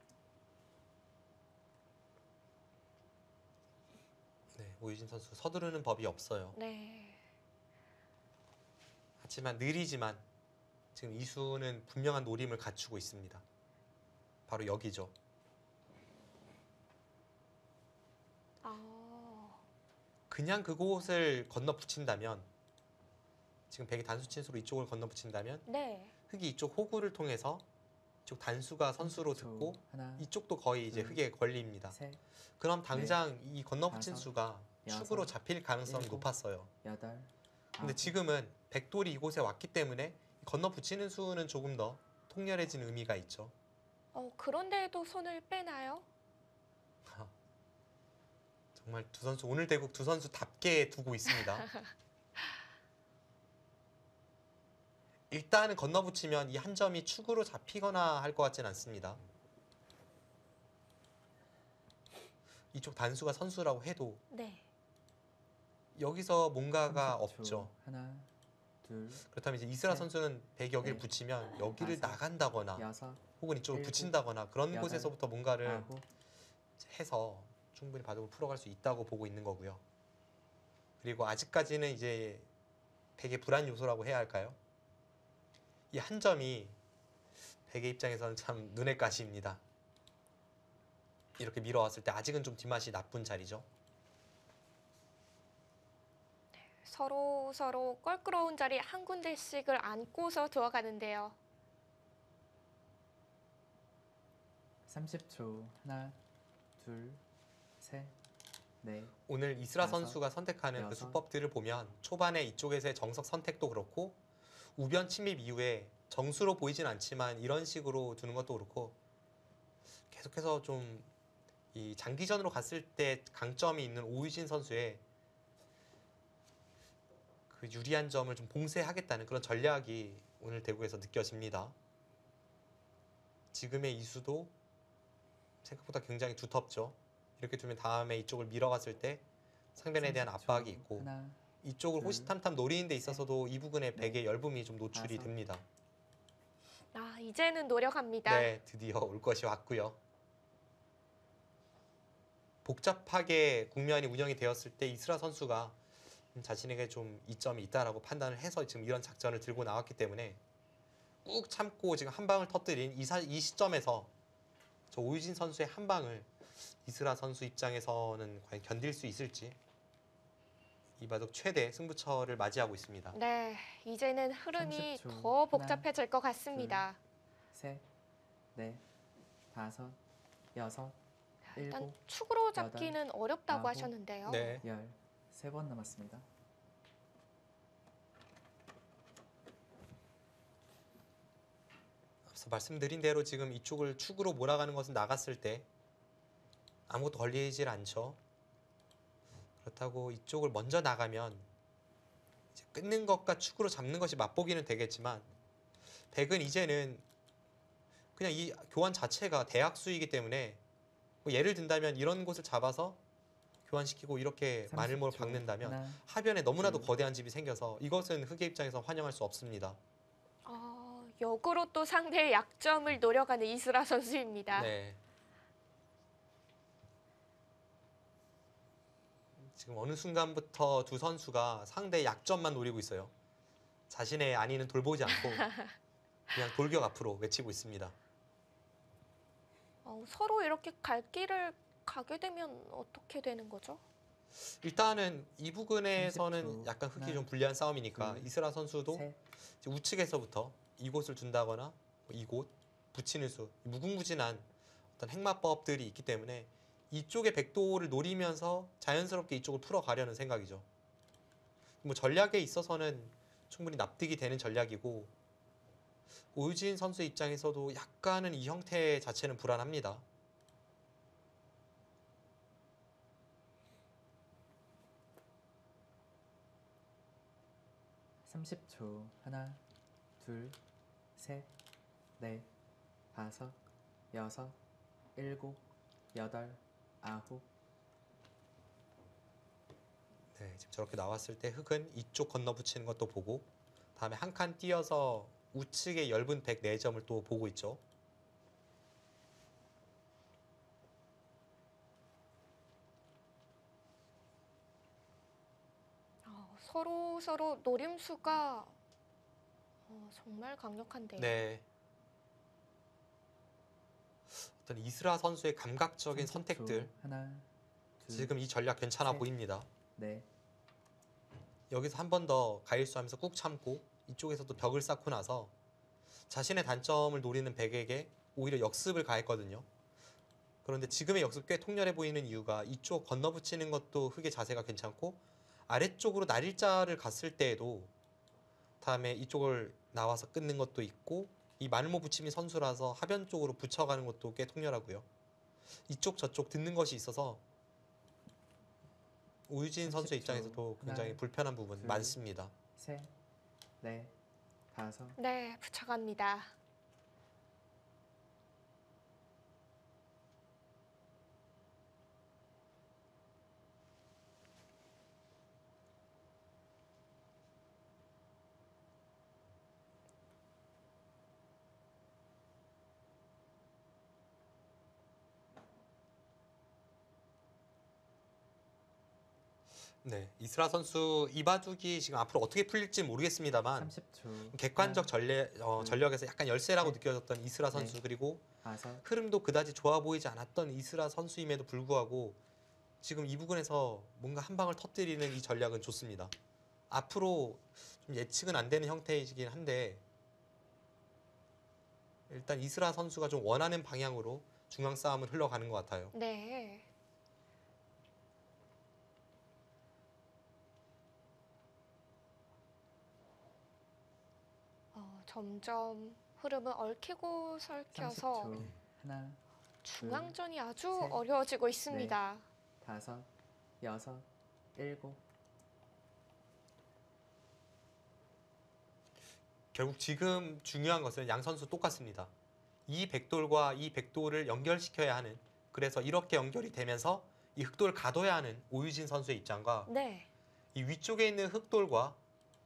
오유진 선수 서두르는 법이 없어요. 네. 하지만 느리지만 지금 이수는 분명한 노림을 갖추고 있습니다. 바로 여기죠. 아, 그냥 그곳을 건너 붙인다면 지금 백이 단수 친수로 이쪽을 건너 붙인다면 네. 흑이 이쪽 호구를 통해서 이쪽 단수가 선수로 30초. 듣고 하나, 이쪽도 거의 이제 둘, 흑에 걸립니다. 셋, 그럼 당장 이 건너 붙인 다섯, 수가 여섯, 축으로 잡힐 가능성이 일곱, 높았어요. 여덟, 근데 아홉, 지금은 백돌이 이곳에 왔기 때문에 건너 붙이는 수는 조금 더 통렬해진 의미가 있죠. 그런데도 손을 빼나요? 정말 두 선수 오늘 대국 두 선수답게 두고 있습니다. 일단은 건너 붙이면 이 한 점이 축으로 잡히거나 할 것 같진 않습니다. 이쪽 단수가 선수라고 해도 네. 여기서 뭔가가 30초. 없죠. 하나, 둘, 그렇다면 이제 이스라 셋, 선수는 백이 여기를 넷, 붙이면 여기를 다섯, 나간다거나 여섯, 혹은 이쪽을 일곱, 붙인다거나 그런 여덟, 곳에서부터 뭔가를 아홉, 해서 충분히 바둑을 풀어갈 수 있다고 보고 있는 거고요. 그리고 아직까지는 이제 백의 불안 요소라고 해야 할까요? 이 한 점이 백의 입장에서는 참 눈의 가시입니다. 이렇게 밀어왔을 때 아직은 좀 뒷맛이 나쁜 자리죠. 서로 껄끄러운 자리 한 군데씩을 안고서 들어가는데요. 30초. 하나, 둘, 셋, 넷, 오늘 이스라 다섯, 선수가 선택하는 그 여섯, 수법들을 보면 초반에 이쪽에서의 정석 선택도 그렇고 우변 침입 이후에 정수로 보이진 않지만 이런 식으로 두는 것도 그렇고 계속해서 좀 이 장기전으로 갔을 때 강점이 있는 오유진 선수의 그 유리한 점을 좀 봉쇄하겠다는 그런 전략이 오늘 대구에서 느껴집니다. 지금의 이수도 생각보다 굉장히 두텁죠. 이렇게 두면 다음에 이쪽을 밀어갔을 때 상대에 대한 30초. 압박이 있고 하나, 이쪽을 둘, 호시탐탐 노리는 데 있어서도 이 부분에 백의 열분이 좀 노출이 다섯. 됩니다. 아, 이제는 노력합니다. 네, 드디어 올 것이 왔고요. 복잡하게 국면이 운영이 되었을 때 이스라 선수가 자신에게 좀 이점이 있다라고 판단을 해서 지금 이런 작전을 들고 나왔기 때문에 꾹 참고 지금 한 방을 터뜨린 이 시점에서 저 오유진 선수의 한 방을 이스라 선수 입장에서는 과연 견딜 수 있을지 이 바둑 최대 승부처를 맞이하고 있습니다. 네, 이제는 흐름이 30초. 더 복잡해질 것 같습니다. 셋, 넷, 다섯, 여섯, 일단 일곱, 축으로 여덟, 잡기는 어렵다고 아홉, 하셨는데요. 네, 열. 3번 남았습니다. 앞서 말씀드린 대로 지금 이쪽을 축으로 몰아가는 것은 나갔을 때 아무것도 걸리질 않죠. 그렇다고 이쪽을 먼저 나가면 이제 끊는 것과 축으로 잡는 것이 맛보기는 되겠지만 백은 이제는 그냥 이 교환 자체가 대학수이기 때문에 뭐 예를 든다면 이런 곳을 잡아서 교환시키고 이렇게 마늘모를 30초. 박는다면 하나, 하변에 너무나도 둘. 거대한 집이 생겨서 이것은 흑의 입장에서 환영할 수 없습니다. 역으로 또 상대의 약점을 노려가는 이스라 선수입니다. 네. 지금 어느 순간부터 두 선수가 상대의 약점만 노리고 있어요. 자신의 안위는 돌보지 않고 그냥 돌격 앞으로 외치고 있습니다. 서로 이렇게 갈 길을 가게 되면 어떻게 되는 거죠? 일단은 이 부근에서는 30초. 약간 흑이 하나, 좀 불리한 싸움이니까 둘, 이스라 선수도 셋, 이제 우측에서부터 이곳을 둔다거나 뭐 이곳 붙이는 수 무궁무진한 어떤 행마법들이 있기 때문에 이쪽의 백도를 노리면서 자연스럽게 이쪽을 풀어가려는 생각이죠. 뭐 전략에 있어서는 충분히 납득이 되는 전략이고 오유진 선수 입장에서도 약간은 이 형태 자체는 불안합니다. (30초) 하나, 둘, 셋, 넷, 다섯, 여섯, 일곱, 여덟, 아홉. 네, 지금 저렇게 나왔을 때 흑은 이쪽 건너 붙이는 것도 보고 다음에 한 칸 띄어서 우측의 엷은 백 4점을 또 보고 있죠. 서로 노림수가 정말 강력한데요. 네. 어떤 이스라 선수의 감각적인 30초. 선택들. 하나, 둘, 지금 이 전략 괜찮아 셋. 보입니다. 넷, 여기서 한 번 더 가일수하면서 꾹 참고 이쪽에서도 벽을 쌓고 나서 자신의 단점을 노리는 백에게 오히려 역습을 가했거든요. 그런데 지금의 역습 꽤 통렬해 보이는 이유가 이쪽 건너붙이는 것도 흙의 자세가 괜찮고 아래쪽으로 날일자를 갔을 때에도 다음에 이쪽을 나와서 끊는 것도 있고 이 말모 붙임이 선수라서 하변 쪽으로 붙여가는 것도 꽤 통렬하고요. 이쪽 저쪽 듣는 것이 있어서 오유진 선수 30초. 입장에서도 굉장히 하나, 불편한 부분 둘. 많습니다. 셋, 넷, 다섯. 네, 붙여갑니다. 네, 이스라 선수 이바둑이 지금 앞으로 어떻게 풀릴지 모르겠습니다만 30초. 객관적 전력에서 약간 열세라고 셋. 느껴졌던 이스라 선수 그리고 다섯. 흐름도 그다지 좋아 보이지 않았던 이스라 선수임에도 불구하고 지금 이 부분에서 뭔가 한 방을 터뜨리는 이 전략은 좋습니다. 앞으로 좀 예측은 안 되는 형태이긴 한데 일단 이스라 선수가 좀 원하는 방향으로 중앙 싸움을 흘러가는 것 같아요. 네. 점점 흐름을 얽히고 설켜서 30초. 하나, 중앙전이 아주 셋, 어려워지고 있습니다. 다섯, 여섯, 일곱. 결국 지금 중요한 것은 양 선수 똑같습니다. 이 백돌과 이 백돌을 연결시켜야 하는 그래서 이렇게 연결이 되면서 이 흑돌을 가둬야 하는 오유진 선수의 입장과 네. 이 위쪽에 있는 흑돌과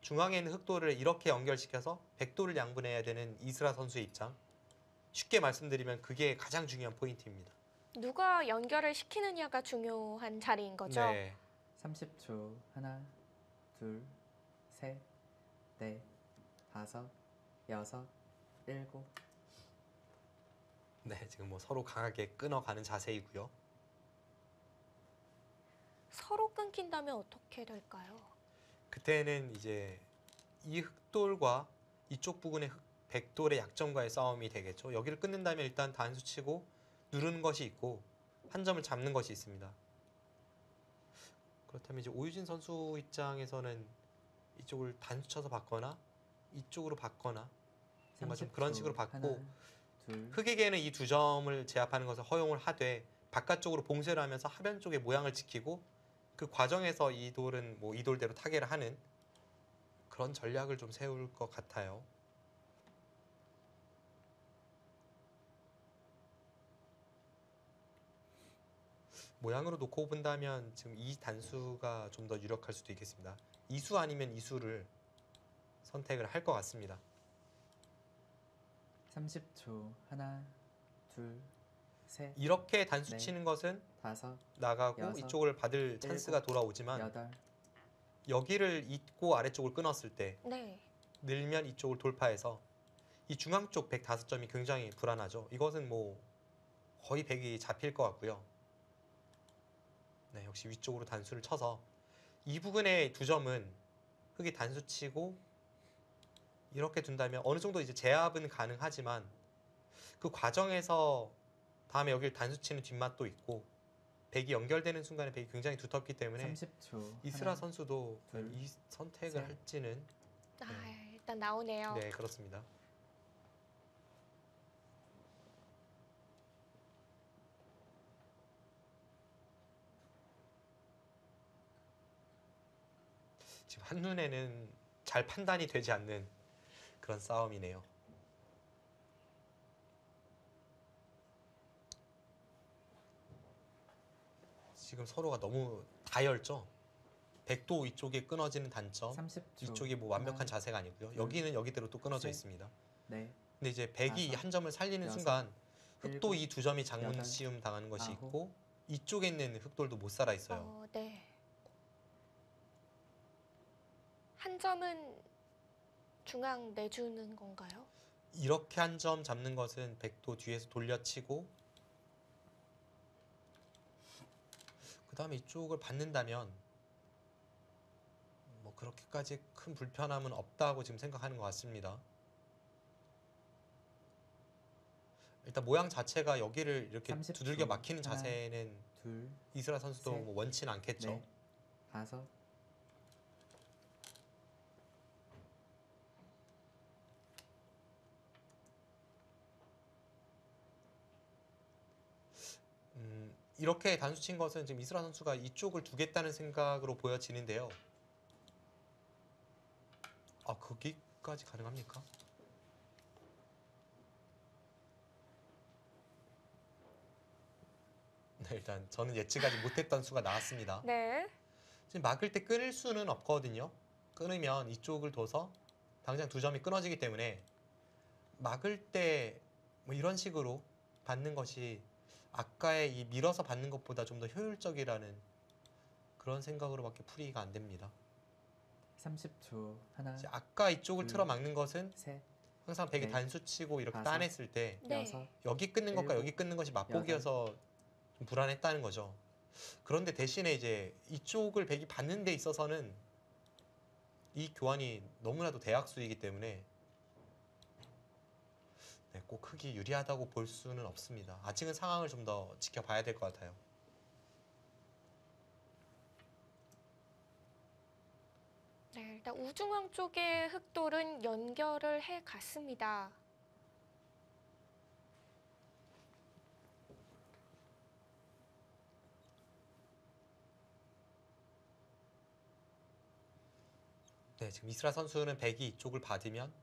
중앙에 있는 흑돌을 이렇게 연결시켜서 백돌을 양분해야 되는 이스라 선수의 입장. 쉽게 말씀드리면 그게 가장 중요한 포인트입니다. 누가 연결을 시키느냐가 중요한 자리인 거죠. 네. 30초. 하나, 둘, 셋, 넷, 다섯, 여섯, 일곱. 네, 지금 뭐 서로 강하게 끊어가는 자세이고요. 서로 끊긴다면 어떻게 될까요? 그때는 이제 이 흑돌과 이쪽 부분의 백돌의 약점과의 싸움이 되겠죠. 여기를 끊는다면 일단 단수 치고 누르는 것이 있고 한 점을 잡는 것이 있습니다. 그렇다면 이제 오유진 선수 입장에서는 이쪽을 단수 쳐서 받거나 이쪽으로 받거나 뭔가 좀 그런 30초. 식으로 받고 하나, 둘, 흑에게는 이 두 점을 제압하는 것을 허용을 하되 바깥쪽으로 봉쇄를 하면서 하변 쪽의 모양을 지키고 그 과정에서 이 돌은 뭐 이 돌대로 타개를 하는 그런 전략을 좀 세울 것 같아요. 모양으로 놓고 본다면 지금 이 단수가 좀 더 유력할 수도 있겠습니다. 이수 아니면 이수를 선택을 할 것 같습니다. 30초. 하나, 둘, 셋, 이렇게 단수 네. 치는 것은 다섯, 나가고 여섯, 이쪽을 받을 찬스가 돌아오지만 여덟. 여기를 잇고 아래쪽을 끊었을 때 네. 늘면 이쪽을 돌파해서 이 중앙 쪽 105점이 굉장히 불안하죠. 이것은 뭐 거의 100이 잡힐 것 같고요. 네, 역시 위쪽으로 단수를 쳐서 이 부분의 두 점은 흑이 단수 치고 이렇게 둔다면 어느 정도 이제 제압은 가능하지만 그 과정에서 다음에 여기를 단수 치는 뒷맛도 있고 100이 연결되는 순간에 100이 굉장히 두텁기 때문에 30초. 이스라 하나, 선수도 둘, 이 선택을 셋. 할지는 일단 나오네요. 네, 그렇습니다. 지금 한눈에는 잘 판단이 되지 않는 그런 싸움이네요. 지금 서로가 너무 다열죠. 백도 이쪽에 끊어지는 단점, 30초. 이쪽이 뭐 완벽한 하나, 자세가 아니고요. 둘, 여기는 여기대로 또 끊어져 셋, 있습니다. 넷, 근데 이제 백이 다섯, 한 점을 살리는 여섯, 순간 흑도 일곱, 이 두 점이 장문 여덟, 시움 당하는 것이 아홉. 있고 이쪽에 있는 흑돌도 못 살아 있어요. 네. 한 점은 중앙 내주는 건가요? 이렇게 한 점 잡는 것은 백도 뒤에서 돌려치고 그 다음에 이쪽을 받는다면 뭐 그렇게까지 큰 불편함은 없다고 지금 생각하는 것 같습니다. 일단 모양 자체가 여기를 이렇게 30초. 두들겨 막히는 하나, 자세는 둘, 이스라 선수도 셋, 뭐 원치는 않겠죠. 넷, 다섯. 이렇게 단수 친 것은 지금 이스라 선수가 이쪽을 두겠다는 생각으로 보여지는데요. 아, 거기까지 가능합니까? 네, 일단 저는 예측하지 못했던 수가 나왔습니다. 네. 지금 막을 때 끊을 수는 없거든요. 끊으면 이쪽을 둬서 당장 두 점이 끊어지기 때문에 막을 때 뭐 이런 식으로 받는 것이 아까의 이 밀어서 받는 것보다 좀 더 효율적이라는 그런 생각으로밖에 풀이가 안 됩니다. 30초. 하나, 이제 아까 이쪽을 둘, 틀어 막는 것은 셋, 항상 백이 넷, 단수 치고 이렇게 다섯, 따냈을 때 네. 여섯. 여기 끊는 것과 일곱, 여기 끊는 것이 맞보기여서 좀 불안했다는 거죠. 그런데 대신에 이제 이쪽을 백이 받는 데 있어서는 이 교환이 너무나도 대학수이기 때문에 네, 꼭 크게 유리하다고 볼 수는 없습니다. 아직은 상황을 좀 더 지켜봐야 될 것 같아요. 네, 일단 우중앙 쪽의 흑돌은 연결을 해 갔습니다. 네, 지금 이스라 선수는 백이 이쪽을 받으면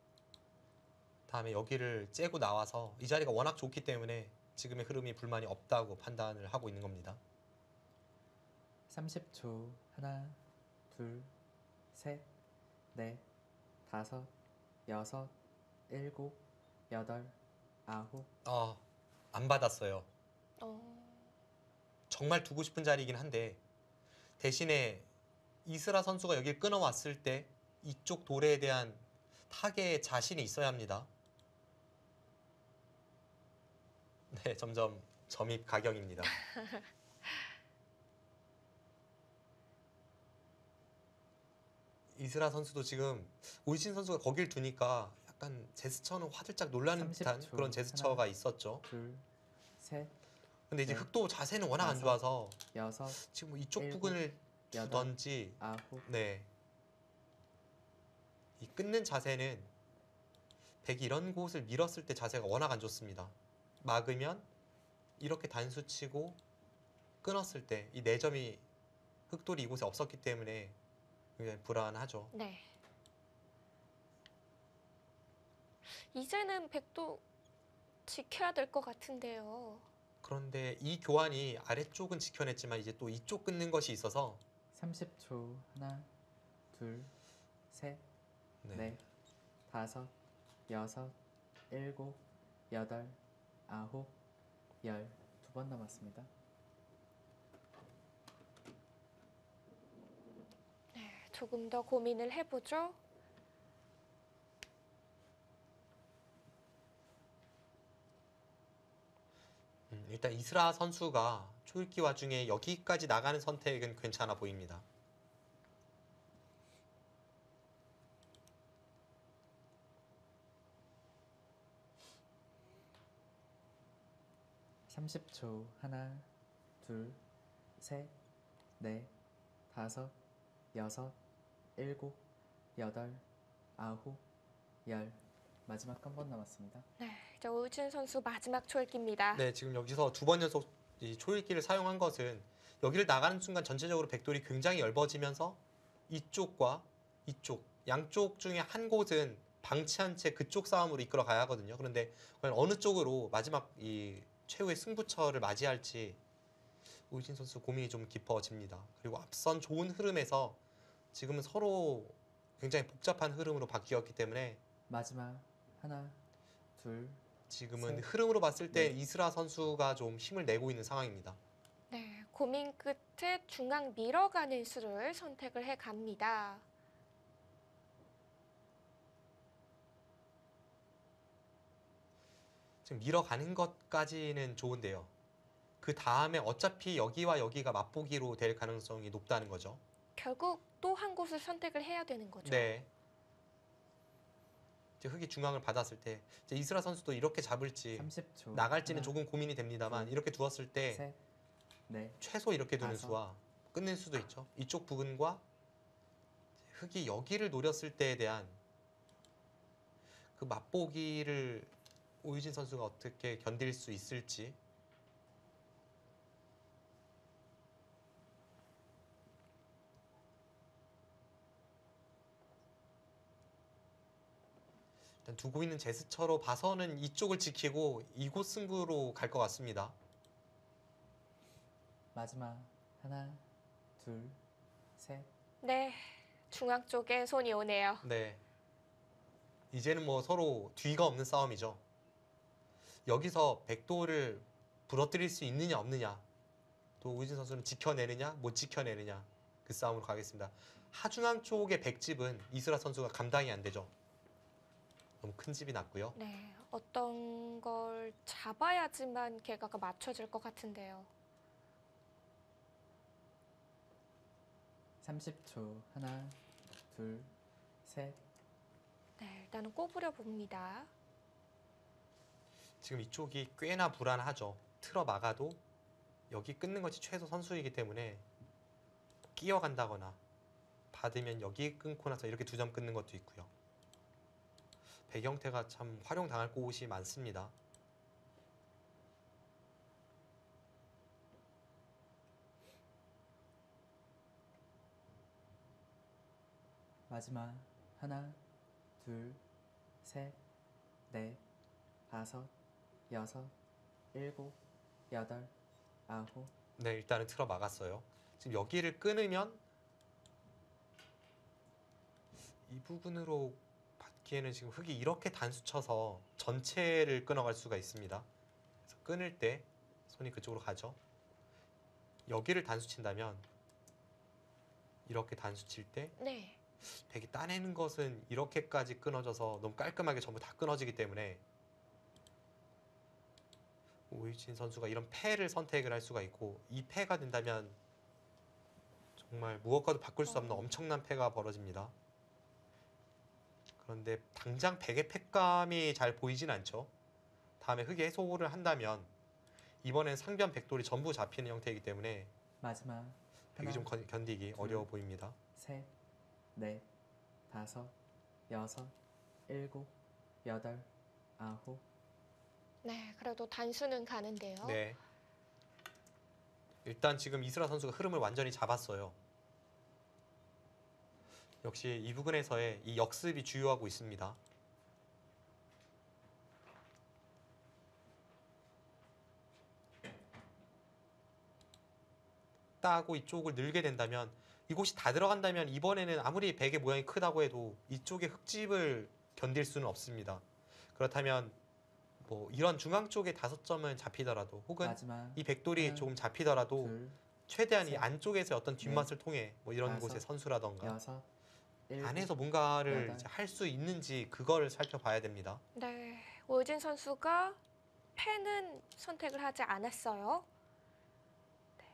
다음에 여기를 째고 나와서 이 자리가 워낙 좋기 때문에 지금의 흐름이 불만이 없다고 판단을 하고 있는 겁니다. 30초. 하나, 둘, 셋, 넷, 다섯, 여섯, 일곱, 여덟, 아홉. 안 받았어요. 정말 두고 싶은 자리이긴 한데 대신에 이스라 선수가 여기를 끊어왔을 때 이쪽 돌에 대한 타겟에 자신이 있어야 합니다. 네, 점점 점입 가경입니다. 이스라 선수도 지금 오이신 선수가 거길 두니까 약간 제스처는 화들짝 놀라는 듯한 30초. 그런 제스처가 하나. 있었죠. 둘, 셋, 근데 이제 네. 흑도 자세는 워낙 안 다섯, 좋아서 여섯, 지금 뭐 이쪽 일곱, 부분을 여덟, 두던지 아홉. 네. 이 끊는 자세는 백이 이런 곳을 밀었을 때 자세가 워낙 안 좋습니다. 막으면 이렇게 단수 치고 끊었을 때 이 4점이 흑돌이 이곳에 없었기 때문에 굉장히 불안하죠. 네. 이제는 백도 지켜야 될 것 같은데요. 그런데 이 교환이 아래쪽은 지켜냈지만 이제 또 이쪽 끊는 것이 있어서 30초. 하나, 둘, 셋, 네. 넷, 다섯, 여섯, 일곱, 여덟, 아홉, 열. 2번 남았습니다. 조금 더 고민을 해보죠. 일단 이스라 선수가 초읽기 와중에 여기까지 나가는 선택은 괜찮아 보입니다. (30초) 하나, 둘, 셋, 넷, 다섯, 여섯, 일곱, 여덟, 아홉, 열. 마지막 한 번 남았습니다. 네, 이제 오유진 선수 마지막 초읽기입니다. 네, 지금 여기서 2번 연속 이 초읽기를 사용한 것은 여기를 나가는 순간 전체적으로 백돌이 굉장히 얇아지면서 이쪽과 이쪽 양쪽 중에 한 곳은 방치한 채 그쪽 싸움으로 이끌어 가야 하거든요. 그런데 과연 어느 쪽으로 마지막 이 최후의 승부처를 맞이할지 오유진 선수 고민이 좀 깊어집니다. 그리고 앞선 좋은 흐름에서 지금은 서로 굉장히 복잡한 흐름으로 바뀌었기 때문에 마지막 하나, 둘, 지금은 셋, 흐름으로 봤을 때 넷. 이스라 선수가 좀 힘을 내고 있는 상황입니다. 네, 고민 끝에 중앙 밀어가는 수를 선택을 해 갑니다. 지금 밀어가는 것까지는 좋은데요. 그 다음에 어차피 여기와 여기가 맛보기로 될 가능성이 높다는 거죠. 결국 또 한 곳을 선택을 해야 되는 거죠. 네. 이제 흑이 중앙을 받았을 때 이제 이스라 선수도 이렇게 잡을지 30초. 나갈지는 하나, 조금 고민이 됩니다만 둘, 이렇게 두었을 때 셋, 넷, 최소 이렇게 두는 다섯. 수와 끊는 수도 있죠. 이쪽 부분과 흑이 여기를 노렸을 때에 대한 그 맛보기를 오유진 선수가 어떻게 견딜 수 있을지. 일단 두고 있는 제스처로 봐서는 이쪽을 지키고 이곳 승부로 갈 것 같습니다. 마지막 하나, 둘, 셋. 네, 중앙 쪽에 손이 오네요. 네. 이제는 뭐 서로 뒤가 없는 싸움이죠. 여기서 백도를 부러뜨릴 수 있느냐 없느냐, 또 우진 선수는 지켜내느냐 못 지켜내느냐, 그 싸움으로 가겠습니다. 하중앙 쪽의 백집은 이스라 선수가 감당이 안 되죠. 너무 큰 집이 났고요. 네, 어떤 걸 잡아야지만 개가가 맞춰질 것 같은데요. 30초. 하나, 둘, 셋. 네, 일단은 꼬부려 봅니다. 지금 이쪽이 꽤나 불안하죠. 틀어 막아도 여기 끊는 것이 최소 선수이기 때문에 끼어간다거나 받으면 여기 끊고 나서 이렇게 2점 끊는 것도 있고요. 백영태가 참 활용당할 곳이 많습니다. 마지막 하나, 둘, 셋, 넷, 다섯, 여섯, 일곱, 여덟, 아홉. 네, 일단은 틀어 막았어요. 지금 여기를 끊으면 이 부분으로 받기에는 지금 흑이 이렇게 단수 쳐서 전체를 끊어갈 수가 있습니다. 그래서 끊을 때 손이 그쪽으로 가죠. 여기를 단수 친다면 이렇게 단수 칠 때 네, 백이 따내는 것은 이렇게까지 끊어져서 너무 깔끔하게 전부 다 끊어지기 때문에 오유진 선수가 이런 패를 선택을 할 수가 있고, 이 패가 된다면 정말 무엇과도 바꿀 수 없는 엄청난 패가 벌어집니다. 그런데 당장 백의 패감이 잘 보이진 않죠. 다음에 흑의 해소를 한다면 이번엔 상변 백돌이 전부 잡히는 형태이기 때문에 마지막 백이 하나, 좀 견디기 어려워 보입니다. 셋, 넷, 다섯, 여섯, 일곱, 여덟, 아홉. 네, 그래도 단수는 가는데요. 네. 일단 지금 이스라 선수가 흐름을 완전히 잡았어요. 역시 이 부분에서의 이 역습이 주요하고 있습니다. 따고 이쪽을 늘게 된다면, 이곳이 다 들어간다면 이번에는 아무리 백의 모양이 크다고 해도 이쪽의 흙집을 견딜 수는 없습니다. 그렇다면 뭐 이런 중앙 쪽에 5점은 잡히더라도, 혹은 마지막 이 백돌이 하나, 조금 잡히더라도 둘, 최대한 이 셋, 안쪽에서 어떤 뒷맛을 통해 뭐 이런 다섯, 곳의 선수라던가 여섯, 일곱, 안에서 뭔가를 여덟. 할 수 있는지 그거를 살펴봐야 됩니다. 네, 오유진 선수가 패는 선택을 하지 않았어요. 네.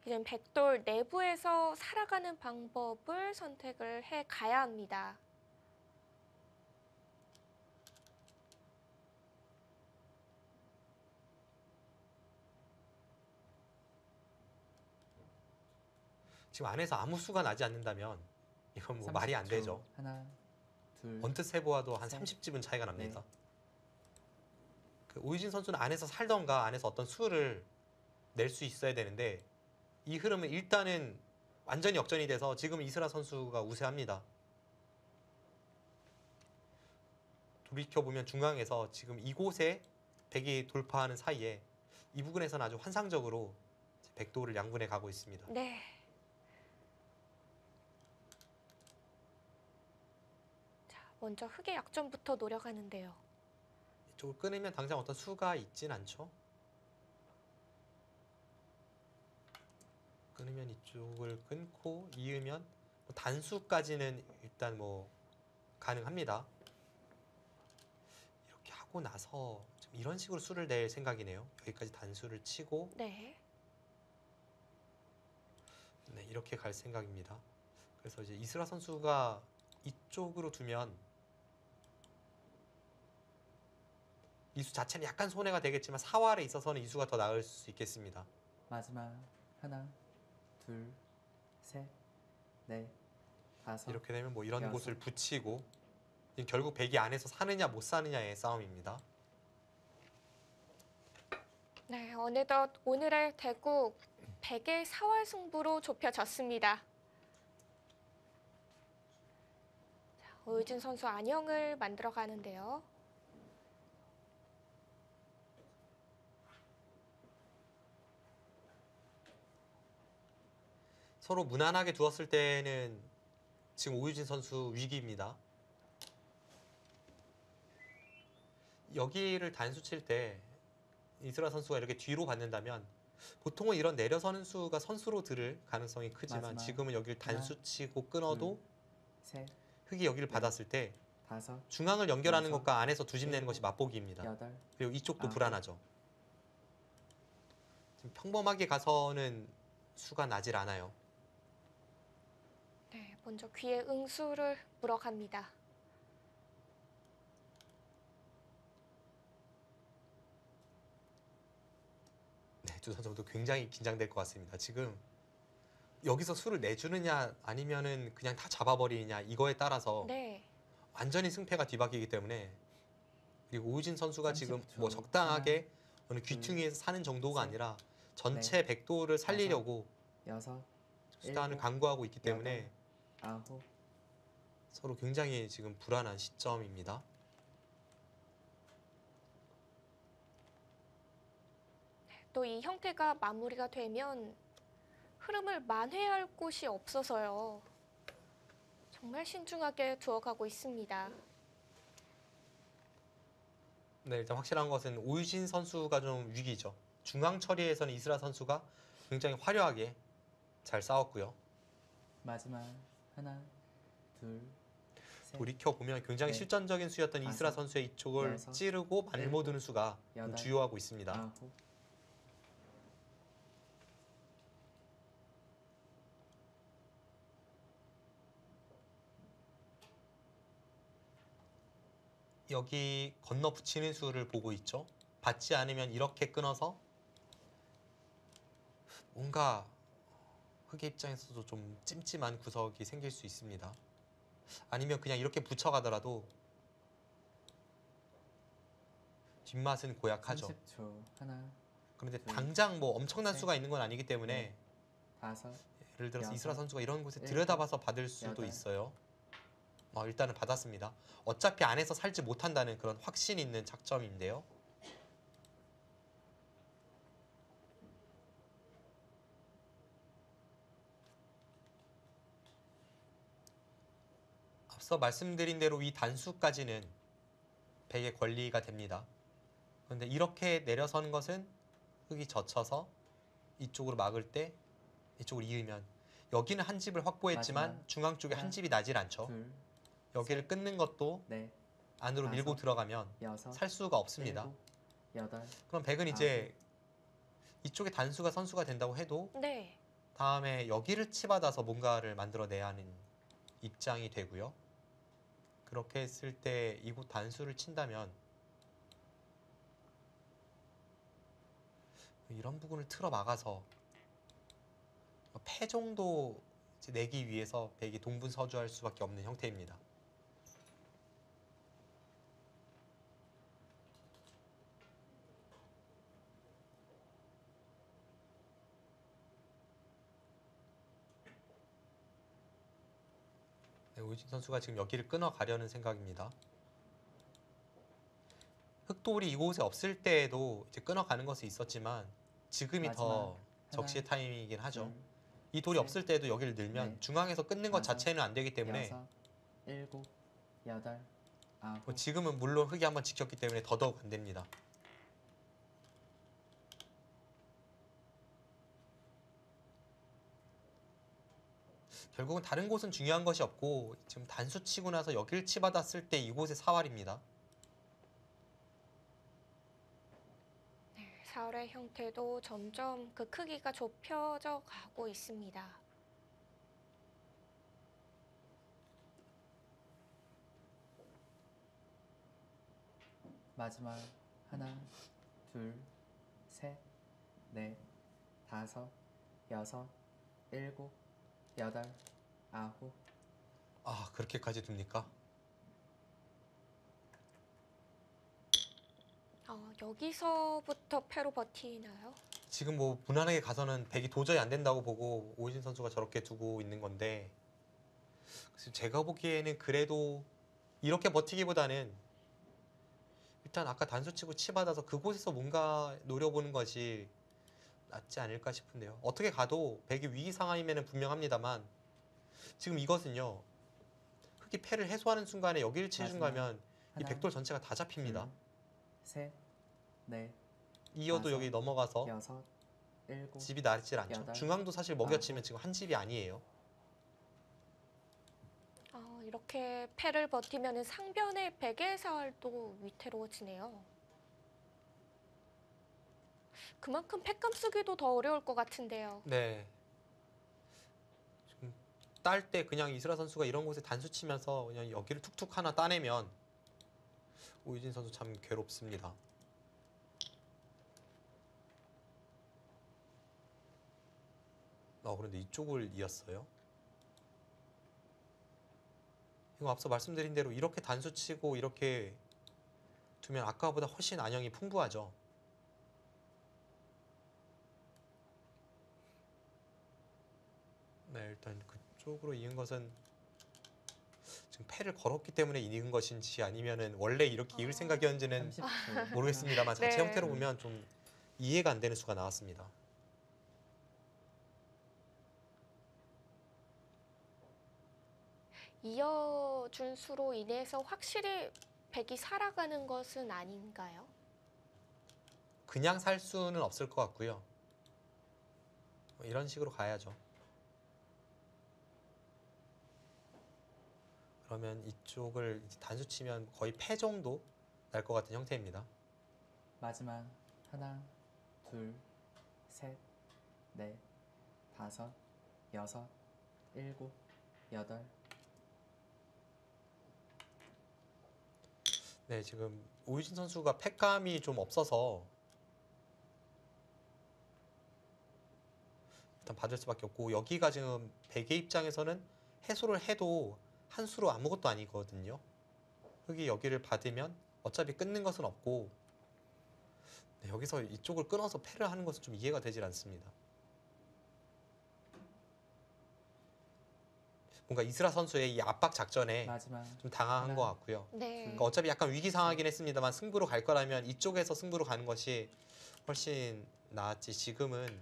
이젠 백돌 내부에서 살아가는 방법을 선택을 해 가야 합니다. 지금 안에서 아무 수가 나지 않는다면 이건 뭐 말이 안 30초. 되죠. 하나, 둘, 언뜻 세보아도 한 셋, 30집은 차이가 납니다. 넷. 그 오유진 선수는 안에서 살던가 안에서 어떤 수를 낼 수 있어야 되는데, 이 흐름은 일단은 완전히 역전이 돼서 지금 이스라 선수가 우세합니다. 돌이켜보면 중앙에서 지금 이곳에 백이 돌파하는 사이에 이 부분에서는 아주 환상적으로 백도를 양분해 가고 있습니다. 네. 자, 먼저 흑의 약점부터 노려가는데요. 이쪽을 끊으면 당장 어떤 수가 있진 않죠. 끊으면 이쪽을 끊고 이으면 뭐 단수까지는 일단 뭐 가능합니다. 이렇게 하고 나서 좀 이런 식으로 수를 낼 생각이네요. 여기까지 단수를 치고 네. 네, 이렇게 갈 생각입니다. 그래서 이제 이스라 선수가 이쪽으로 두면 이수 자체는 약간 손해가 되겠지만 사활에 있어서는 이수가 더 나을 수 있겠습니다. 마지막 하나, 둘, 셋, 넷, 다섯, 이렇게 되면 뭐 이런 여섯. 곳을 붙이고 결국 백이 안에서 사느냐 못 사느냐의 싸움입니다. 네, 어느덧 오늘의 대국 100의 사활 승부로 좁혀졌습니다. 자, 오유진 선수 안영을 만들어 가는데요. 서로 무난하게 두었을 때는 지금 오유진 선수 위기입니다. 여기를 단수 칠 때 이스라 선수가 이렇게 뒤로 받는다면 보통은 이런 내려서는 수가 선수로 들을 가능성이 크지만 마지막. 지금은 여기를 단수 치고 끊어도 셋, 흙이 여기를 넷. 받았을 때 다섯, 중앙을 연결하는 여섯, 것과 안에서 두 집 내는 일곱, 것이 맛보기입니다. 여덟, 그리고 이쪽도 아홉. 불안하죠. 지금 평범하게 가서는 수가 나질 않아요. 네, 먼저 귀에 응수를 물어갑니다. 네, 두 선수 모두 굉장히 긴장될 것 같습니다. 지금 여기서 수를 내주느냐 아니면은 그냥 다 잡아버리느냐 이거에 따라서 네, 완전히 승패가 뒤바뀌기 때문에 그리고 오유진 선수가 지금 30초. 뭐 적당하게 어느 귀퉁이에서 사는 정도가 셋, 아니라 전체 백도를 살리려고 여섯, 수단을 일곱, 강구하고 있기 때문에 아홉, 서로 굉장히 지금 불안한 시점입니다. 또 이 형태가 마무리가 되면 흐름을 만회할 곳이 없어서요. 정말 신중하게 두어가고 있습니다. 네, 일단 확실한 것은 오유진 선수가 좀 위기죠. 중앙 처리에서는 이스라 선수가 굉장히 화려하게 잘 싸웠고요. 마지막 하나, 둘, 셋, 돌이켜 보면 굉장히 네. 실전적인 수였던 다섯, 이스라 선수의 이쪽을 여섯, 찌르고 말모 드는 일곱, 수가 좀 여덟, 주요하고 있습니다. 아홉, 여기 건너 붙이는 수를 보고 있죠. 받지 않으면 이렇게 끊어서 뭔가 흑의 입장에서도 좀 찜찜한 구석이 생길 수 있습니다. 아니면 그냥 이렇게 붙여가더라도 뒷맛은 고약하죠. 30초 하나, 그런데 둘, 당장 뭐 엄청난 셋, 수가 있는 건 아니기 때문에 넷, 다섯, 예를 들어서 여섯, 이스라 선수가 이런 곳에 일곱, 들여다봐서 받을 수도 여덟. 있어요. 일단은 받았습니다. 어차피 안에서 살지 못한다는 그런 확신 있는 착점인데요. 앞서 말씀드린 대로 이 단수까지는 100의 권리가 됩니다. 그런데 이렇게 내려서는 것은 흙이 젖혀서 이쪽으로 막을 때 이쪽으로 이으면 여기는 한 집을 확보했지만 마지막. 중앙 쪽에 한 하나, 집이 나질 않죠. 둘, 여기를 끊는 것도 넷, 안으로 밀고 다섯, 들어가면 여섯, 살 수가 없습니다. 일곱, 여덟, 그럼 백은 이제 이쪽에 단수가 선수가 된다고 해도 네, 다음에 여기를 치받아서 뭔가를 만들어내야 하는 입장이 되고요. 그렇게 했을 때 이곳 단수를 친다면 이런 부분을 틀어 막아서 패 정도 이제 내기 위해서 백이 동분서주할 수밖에 없는 형태입니다. 네, 오유진 선수가 지금 여기를 끊어가려는 생각입니다. 흑돌이 이곳에 없을 때에도 이제 끊어가는 것이 있었지만 지금이 더 마지막. 적시의 하나, 타이밍이긴 하죠. 둘, 이 돌이 셋, 없을 때에도 여기를 늘면 넷, 중앙에서 끊는 것 다섯, 자체는 안 되기 때문에 여섯, 일곱, 여덟, 아홉, 뭐 지금은 물론 흑이 한번 지켰기 때문에 더더욱 안 됩니다. 결국은 다른 곳은 중요한 것이 없고 지금 단수 치고 나서 여기를 치받았을 때 이곳의 사활입니다. 사활의 형태도 점점 그 크기가 좁혀져 가고 있습니다. 마지막 하나, 둘, 셋, 넷, 다섯, 여섯, 일곱, 여덟, 아홉. 아, 그렇게까지 둡니까? 여기서부터 패로 버티나요? 지금 뭐 무난하게 가서는 백이 도저히 안 된다고 보고 오유진 선수가 저렇게 두고 있는 건데, 그래서 제가 보기에는 그래도 이렇게 버티기보다는 일단 아까 단수 치고 치받아서 그곳에서 뭔가 노려보는 것이 낫지 않을까 싶은데요. 어떻게 가도 백이 위기 상황이면 분명합니다만 지금 이것은요, 흑이 패를 해소하는 순간에 여기를 치준 가면 이 하나, 백돌 전체가 다 잡힙니다. 둘, 셋, 넷, 이어도 다섯, 여기 넘어가서 여섯, 일곱, 집이 나질 않죠. 여덟, 중앙도 사실 먹여치면 아홉. 지금 한 집이 아니에요. 이렇게 패를 버티면 상변의 백의 사활도 위태로워지네요. 그만큼 패감 쓰기도 더 어려울 것 같은데요. 네. 지금 딸 때 그냥 이슬아 선수가 이런 곳에 단수 치면서 그냥 여기를 툭툭 하나 따내면 오유진 선수 참 괴롭습니다. 그런데 이쪽을 이었어요. 이거 앞서 말씀드린 대로 이렇게 단수 치고 이렇게 두면 아까보다 훨씬 안형이 풍부하죠. 네, 일단 그쪽으로 이은 것은 지금 패를 걸었기 때문에 이은 것인지 아니면은 원래 이렇게 이을 생각이었는지는 30초. 모르겠습니다만 자체 네. 형태로 보면 좀 이해가 안 되는 수가 나왔습니다. 이어준 수로 인해서 확실히 백이 살아가는 것은 아닌가요? 그냥 살 수는 없을 것 같고요. 이런 식으로 가야죠. 그러면 이쪽을 이제 단수 치면 거의 패 정도 날 것 같은 형태입니다. 마지막 하나, 둘, 셋, 넷, 다섯, 여섯, 일곱, 여덟. 네, 지금 오유진 선수가 패감이 좀 없어서 일단 받을 수밖에 없고, 여기가 지금 백의 입장에서는 해소를 해도 한 수로 아무것도 아니거든요. 흑이 여기를 받으면 어차피 끊는 것은 없고, 네, 여기서 이쪽을 끊어서 패를 하는 것은 좀 이해가 되질 않습니다. 뭔가 이슬아 선수의 이 압박 작전에 마지막 좀 당황한 하나. 것 같고요. 네. 그러니까 어차피 약간 위기 상황이긴 했습니다만 승부로 갈 거라면 이쪽에서 승부로 가는 것이 훨씬 나았지. 지금은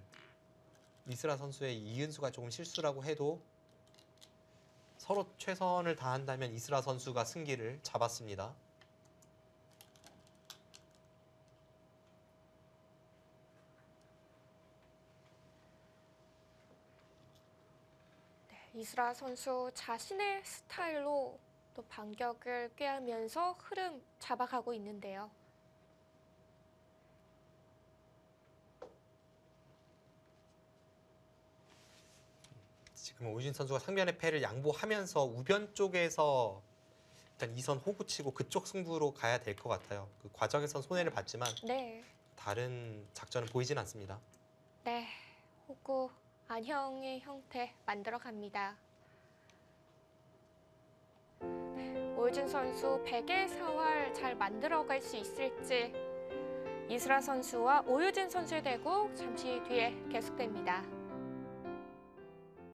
이슬아 선수의 이은수가 조금 실수라고 해도 서로 최선을 다한다면 이슬아 선수가 승기를 잡았습니다. 이슬아 선수 자신의 스타일로 또 반격을 꾀하면서 흐름 잡아가고 있는데요. 지금 오유진 선수가 상변의 패를 양보하면서 우변 쪽에서 일단 2선 호구 치고 그쪽 승부로 가야 될 것 같아요. 그 과정에선 손해를 봤지만 네. 다른 작전은 보이진 않습니다. 네. 호구 안형의 형태 만들어 갑니다. 오유진 선수 백의 사활 잘 만들어갈 수 있을지 이슬아 선수와 오유진 선수의 대국 잠시 뒤에 계속됩니다.